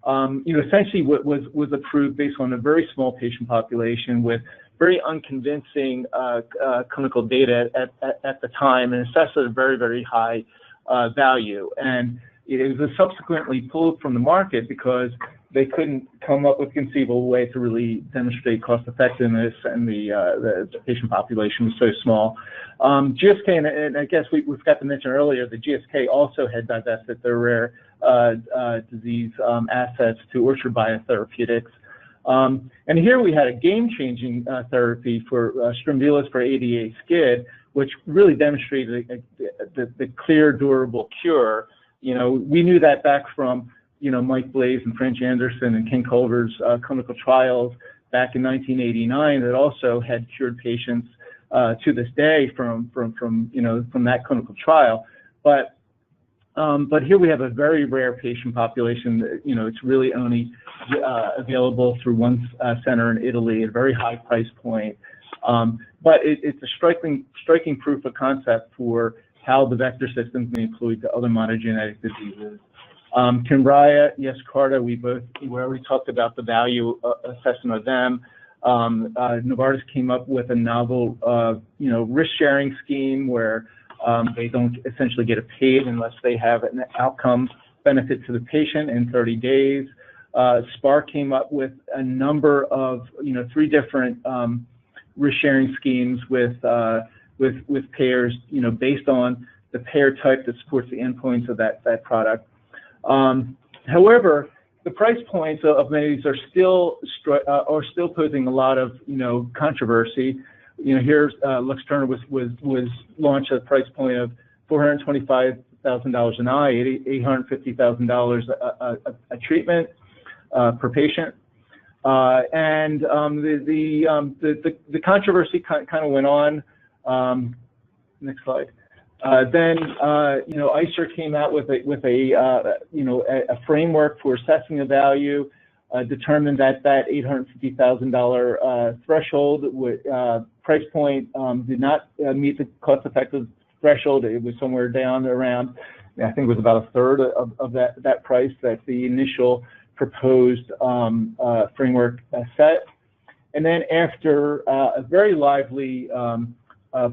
essentially what was approved based on a very small patient population with very unconvincing clinical data at the time, and assessed at a very, very high value. And it was subsequently pulled from the market because they couldn't come up with a conceivable way to really demonstrate cost effectiveness, and the patient population was so small. GSK, and I guess we forgot to mention earlier that GSK also had divested their rare disease assets to Orchard Biotherapeutics. And here we had a game-changing therapy for Strimulus for ADA SCID, which really demonstrated the clear, durable cure. We knew that back from Mike Blaze and French Anderson and Ken Culver's clinical trials back in 1989 that also had cured patients to this day from that clinical trial. But here we have a very rare patient population that, it's really only available through one center in Italy at a very high price point. But it's a striking proof of concept for how the vector system can be employed to other monogenetic diseases. Kymrich, Yescarta, we already talked about the value assessment of them. Novartis came up with a novel, risk-sharing scheme where they don't essentially get paid unless they have an outcome benefit to the patient in 30 days. Spark came up with a number of, 3 different risk-sharing schemes with payers, based on the payer type that supports the endpoints of that product. However, the price points of many of these are still posing a lot of controversy. Here's Luxturna was launched at a price point of $425,000 an eye, $850,000 a treatment per patient, and the controversy kind of went on. Next slide. Then ICER came out with a framework for assessing the value, determined that $850,000 threshold price point did not meet the cost-effective threshold. It was somewhere down around, I think it was about a third of that price that the initial proposed framework set. And then after a very lively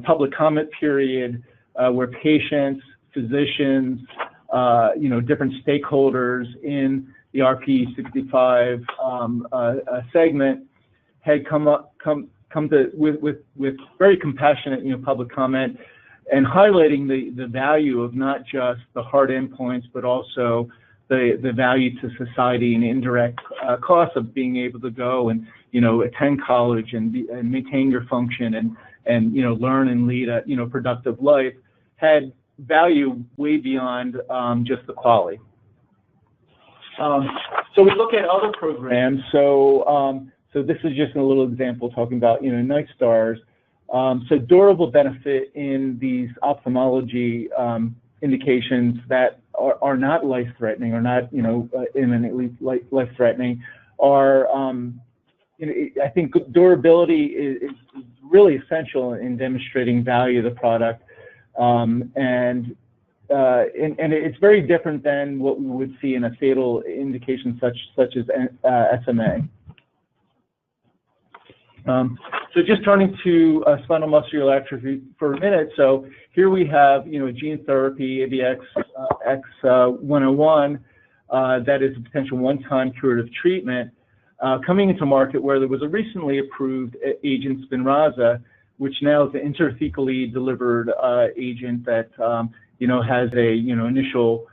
public comment period, where patients, physicians, different stakeholders in the RP65 segment had come to with very compassionate public comment, and highlighting the value of not just the hard endpoints, but also the value to society and indirect costs of being able to go and attend college and maintain your function and learn and lead a productive life, had value way beyond just the quality. So we look at other programs. So this is just a little example talking about Night Stars. So durable benefit in these ophthalmology indications that are not life-threatening or not imminently life-threatening are I think durability is really essential in demonstrating value of the product. And it's very different than what we would see in a fatal indication such as SMA. So just turning to spinal muscular atrophy for a minute. So here we have a gene therapy, AveXis-101, that is a potential one-time curative treatment coming into market, where there was a recently approved agent, Spinraza, which now is an intrathecally delivered agent that has a initial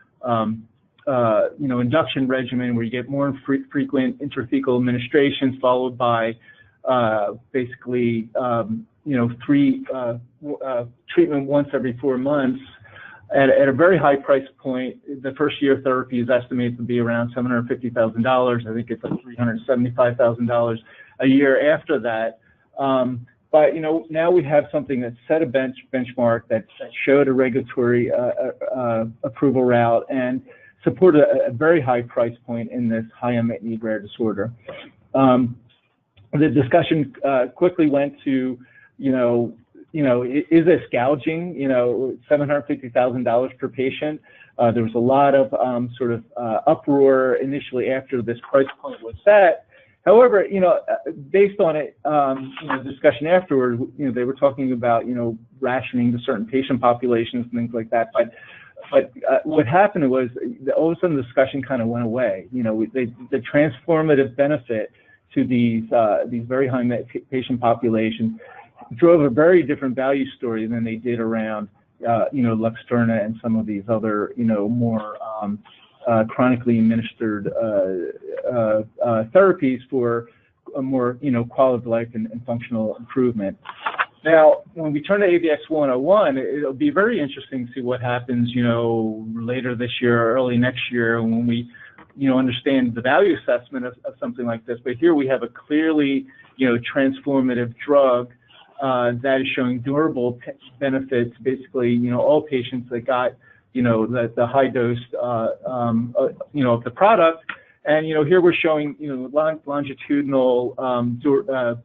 induction regimen where you get more frequent intrathecal administrations, followed by basically treatment once every 4 months at a very high price point. The first year of therapy is estimated to be around $750,000. I think it's like $375,000 a year after that. But now we have something that set a benchmark that showed a regulatory approval route, and support a very high price point in this high unmet need rare disorder. The discussion quickly went to, is this gouging? $750,000 per patient. There was a lot of uproar initially after this price point was set. However, based on it, discussion afterward, they were talking about, rationing to certain patient populations and things like that. But what happened was all of a sudden the discussion kind of went away. The transformative benefit to these very high patient populations drove a very different value story than they did around, Luxturna and some of these other, more chronically administered therapies for a more, quality of life and functional improvement. Now, when we turn to AVX-101, it'll be very interesting to see what happens, later this year or early next year when we, understand the value assessment of something like this. But here we have a clearly, transformative drug that is showing durable benefits. Basically, all patients that got, the high dose, of the product. And, here we're showing, longitudinal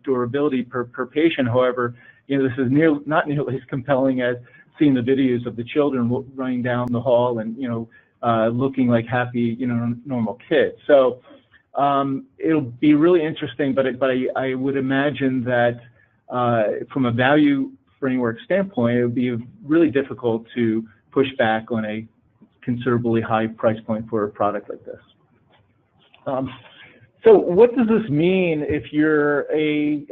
durability per patient. However, this is not nearly as compelling as seeing the videos of the children running down the hall and, looking like happy, normal kids. So it'll be really interesting, but I would imagine that from a value framework standpoint, it would be really difficult to push back on a considerably high price point for a product like this. So what does this mean if you're a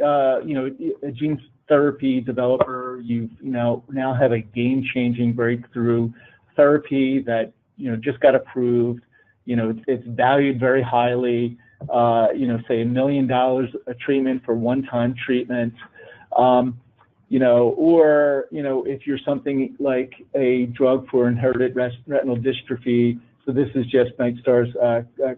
gene therapy developer? You now have a game-changing breakthrough therapy that just got approved. It's valued very highly. Say $1 million a treatment for one-time treatment. Or if you're something like a drug for inherited retinal dystrophy. So this is just Nightstar's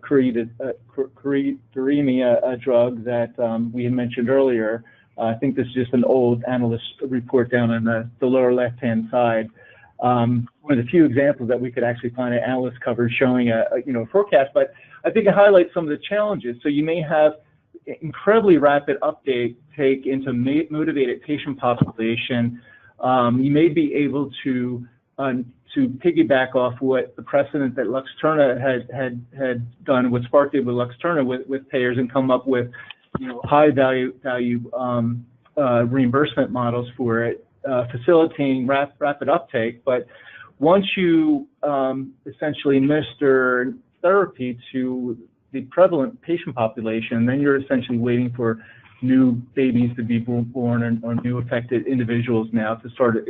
choroideremia drug that we had mentioned earlier. I think this is just an old analyst report down on the lower left-hand side. One of the few examples that we could actually find an analyst cover showing a forecast, but I think it highlights some of the challenges. So you may have incredibly rapid uptake into motivated patient population. You may be able to piggyback off what the precedent that Luxturna had done, what Spark did with Luxturna with payers, and come up with high value reimbursement models for it, facilitating rapid uptake. But once you essentially administer therapy to the prevalent patient population, then you're essentially waiting for new babies to be born or new affected individuals now to start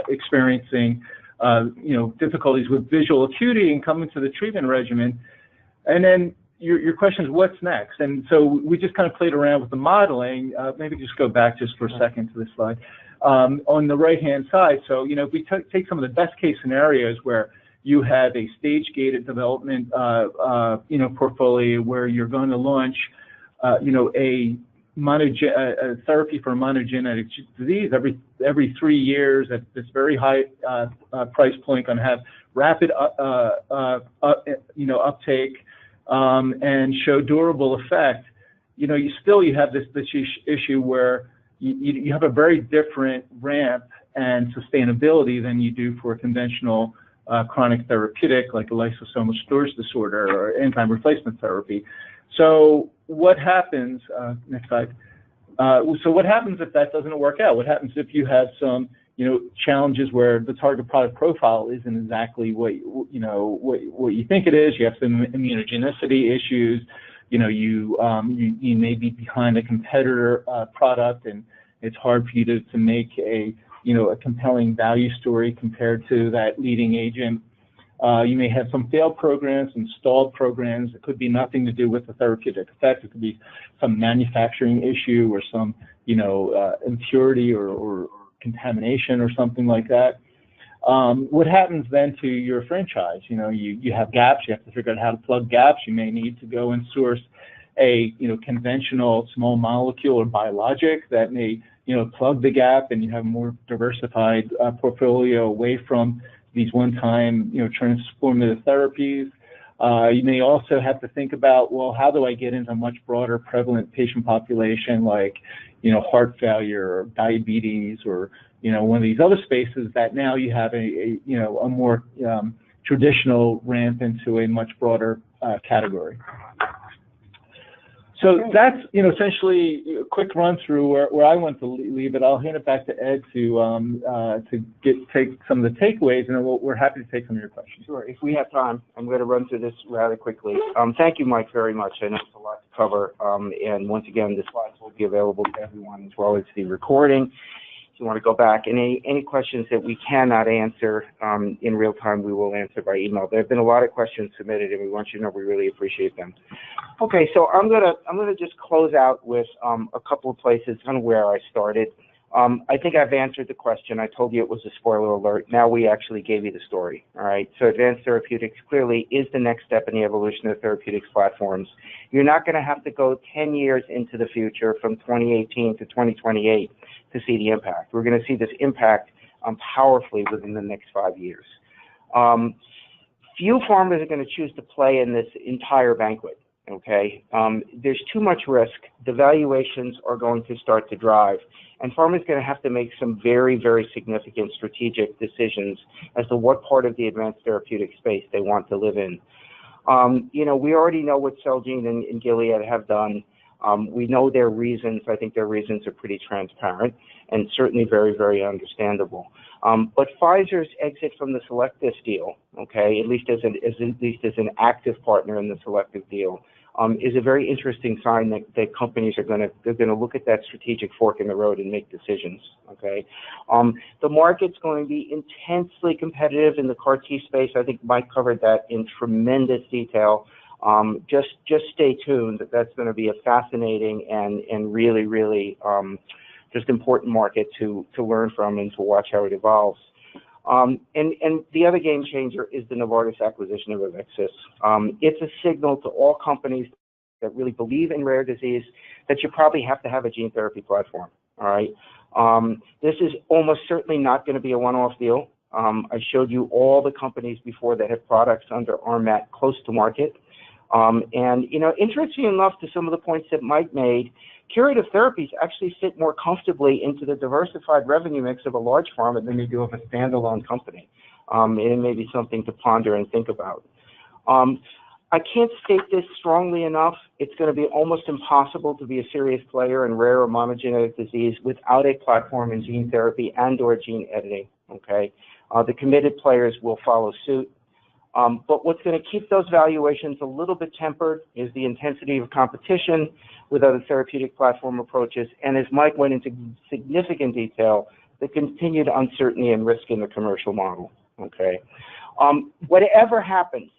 experiencing difficulties with visual acuity and coming to the treatment regimen. And then your question is, what's next? And so we just kind of played around with the modeling. Maybe just go back just for a second to this slide. On the right-hand side, so, if we take some of the best case scenarios where you have a stage-gated development, portfolio where you're going to launch, a therapy for a monogenetic disease every 3 years at this very high price point, going to have rapid uptake and show durable effect. You have this issue where you have a very different ramp and sustainability than you do for a conventional chronic therapeutic like a lysosomal storage disorder or enzyme replacement therapy. So what happens, next slide. So what happens if that doesn't work out? What happens if you have some, challenges where the target product profile isn't exactly what you think it is? You have some immunogenicity issues. You may be behind a competitor product, and it's hard for you to make a compelling value story compared to that leading agent. You may have some failed programs, installed programs. It could be nothing to do with the therapeutic effect. It could be some manufacturing issue or some, impurity or contamination or something like that. What happens then to your franchise? You have gaps. You have to figure out how to plug gaps. You may need to go and source a, conventional small molecule or biologic that may, plug the gap, and you have a more diversified portfolio away from these one-time, transformative therapies. You may also have to think about, well, how do I get into a much broader prevalent patient population like, heart failure or diabetes or, one of these other spaces that now you have a more traditional ramp into a much broader category. So that's, essentially a quick run through where I want to leave it. I'll hand it back to Ed to take some of the takeaways, and then we're happy to take some of your questions. Sure. If we have time, I'm going to run through this rather quickly. Thank you, Mike, very much. I know it's a lot to cover. And once again, the slides will be available to everyone as well as the recording. If you want to go back, any questions that we cannot answer in real time, we will answer by email. There have been a lot of questions submitted, and we want you to know we really appreciate them. Okay, so I'm gonna just close out with a couple of places on where I started. I think I've answered the question. I told you it was a spoiler alert. Now we actually gave you the story. All right. So advanced therapeutics clearly is the next step in the evolution of therapeutics platforms. You're not going to have to go 10 years into the future from 2018 to 2028 to see the impact. We're going to see this impact powerfully within the next 5 years. Few pharmas are going to choose to play in this entire banquet. Okay, there's too much risk. The valuations are going to start to drive, and pharma is going to have to make some very, very significant strategic decisions as to what part of the advanced therapeutic space they want to live in. We already know what Celgene and Gilead have done. We know their reasons. I think their reasons are pretty transparent and certainly very, very understandable. But Pfizer's exit from the Selective deal, okay, at least as an active partner in the Selective deal, is a very interesting sign that companies are going to look at that strategic fork in the road and make decisions. Okay, the market's going to be intensely competitive in the CAR T space. I think Mike covered that in tremendous detail. Just stay tuned. That's going to be a fascinating and really, really just important market to learn from and to watch how it evolves. And the other game changer is the Novartis acquisition of AveXis. It's a signal to all companies that really believe in rare disease that you probably have to have a gene therapy platform. All right. This is almost certainly not going to be a one-off deal. I showed you all the companies before that have products under RMAT close to market. And, interesting enough to some of the points that Mike made, curative therapies actually fit more comfortably into the diversified revenue mix of a large pharma than they do of a standalone company. It may be something to ponder and think about. I can't state this strongly enough. It's going to be almost impossible to be a serious player in rare or monogenetic disease without a platform in gene therapy and or gene editing. Okay, the committed players will follow suit. But what's going to keep those valuations a little bit tempered is the intensity of competition with other therapeutic platform approaches, and as Mike went into significant detail, the continued uncertainty and risk in the commercial model. Okay, whatever happens,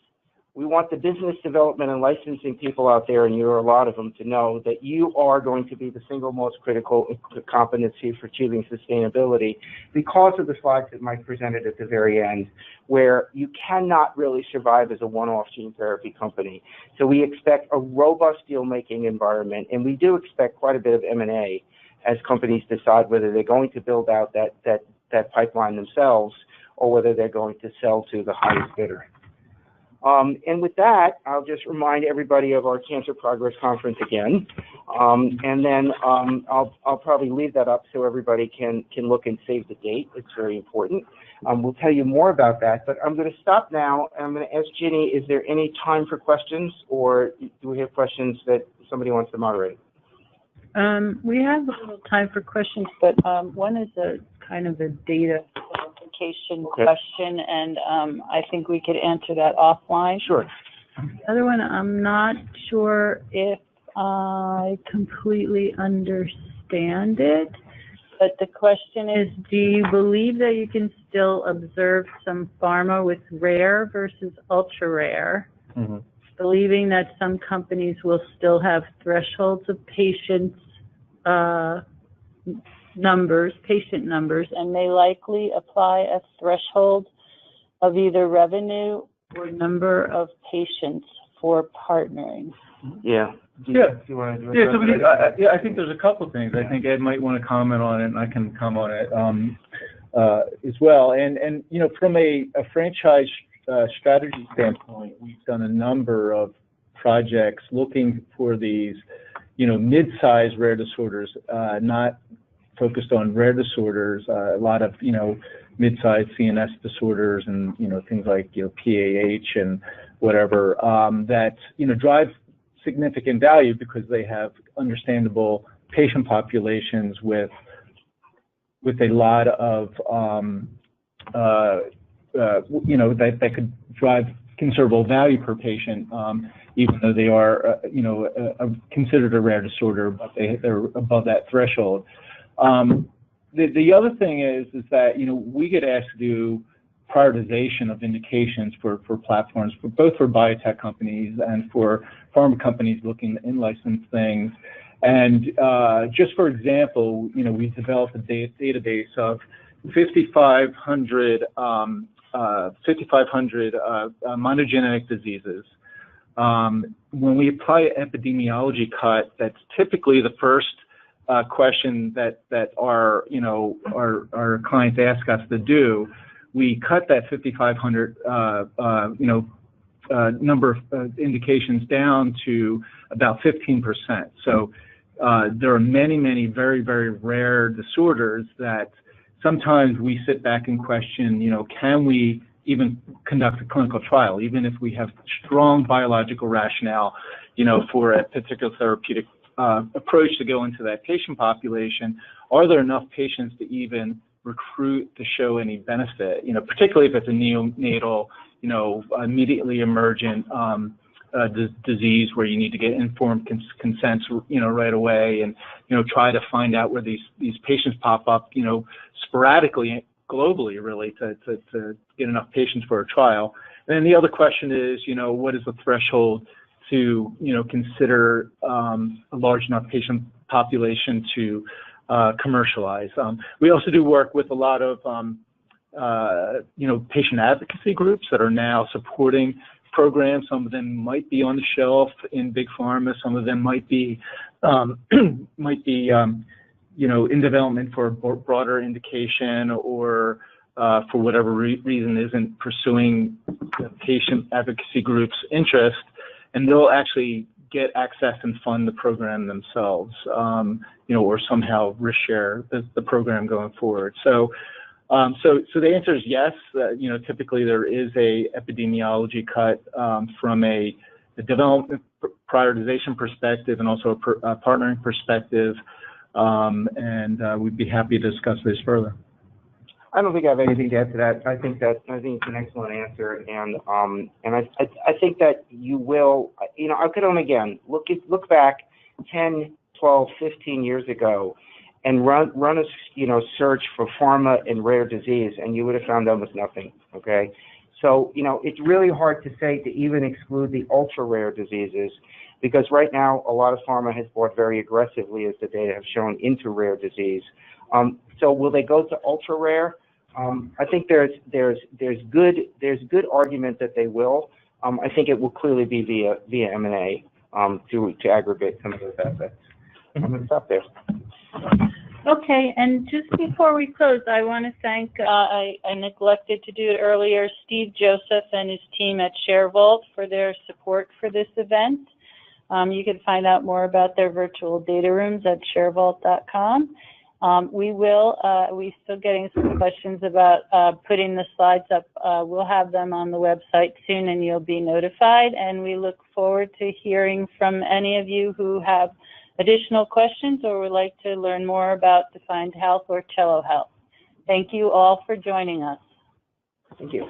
we want the business development and licensing people out there, and you are a lot of them, to know that you are going to be the single most critical competency for achieving sustainability because of the slides that Mike presented at the very end, where you cannot really survive as a one-off gene therapy company. So we expect a robust deal-making environment, and we do expect quite a bit of M&A as companies decide whether they're going to build out that pipeline themselves or whether they're going to sell to the highest bidder. And with that, I'll just remind everybody of our Cancer Progress Conference again, and then I'll probably leave that up so everybody can look and save the date. It's very important. We'll tell you more about that, but I'm going to stop now, and I'm going to ask Ginny, is there any time for questions, or do we have questions that somebody wants to moderate? We have a little time for questions, but one is a kind of a data clarification question, and I think we could answer that offline. Sure. The other one, I'm not sure if I completely understand it, but the question is, do you believe that you can still observe some pharma with rare versus ultra rare, believing that some companies will still have thresholds of patient numbers, and may likely apply a threshold of either revenue or number of patients for partnering? Yeah. Yeah. I think there's a couple of things. I think Ed might want to comment on it, and I can comment on it as well. And from a franchise strategy standpoint, we've done a number of projects looking for these, mid-sized rare disorders, not focused on rare disorders, a lot of, mid-sized CNS disorders and, things like, PAH and whatever, that, drive significant value because they have understandable patient populations with a lot of, that could drive considerable value per patient, even though they are, considered a rare disorder, but they're above that threshold. The other thing is that, we get asked to do prioritization of indications for platforms, both for biotech companies and for pharma companies looking to in-license things. And just for example, we've developed a database of 5,500 monogenetic diseases. When we apply epidemiology cut, that's typically the first question that our clients ask us to do. We cut that 5,500 number of indications down to about 15%. So there are many very, very rare disorders that sometimes we sit back and question, can we even conduct a clinical trial, even if we have strong biological rationale, for a particular therapeutic approach to go into that patient population? Are there enough patients to even recruit to show any benefit? Particularly if it's a neonatal, immediately emergent disease where you need to get informed consents, right away, and try to find out where these patients pop up, sporadically, globally, really, to get enough patients for a trial. And then the other question is, what is the threshold to consider a large enough patient population to commercialize? We also do work with a lot of patient advocacy groups that are now supporting programs. Some of them might be on the shelf in big pharma. Some of them might be in development for a broader indication, or for whatever reason isn't pursuing the patient advocacy group's interest, and they'll actually get access and fund the program themselves, or somehow risk share the program going forward. So the answer is yes. Typically there is a epidemiology cut from a development prioritization perspective and also a partnering perspective, and we'd be happy to discuss this further. I don't think I have anything to add to that. I think it's an excellent answer, and I think that you will. I could only again look back 10, 12, 15 years ago, and run a search for pharma and rare disease, and you would have found almost nothing. Okay, so it's really hard to say to even exclude the ultra rare diseases, because right now a lot of pharma has bought very aggressively, as the data have shown, into rare disease. So will they go to ultra rare? I think there's good argument that they will. I think it will clearly be via M&A to aggregate some of those assets. I'm going to stop there. Okay, and just before we close, I want to thank, I neglected to do it earlier, Steve Joseph and his team at ShareVault for their support for this event. You can find out more about their virtual data rooms at sharevault.com. We're still getting some questions about putting the slides up. We'll have them on the website soon, and you'll be notified. And we look forward to hearing from any of you who have additional questions or would like to learn more about Defined Health or telehealth. Thank you all for joining us. Thank you.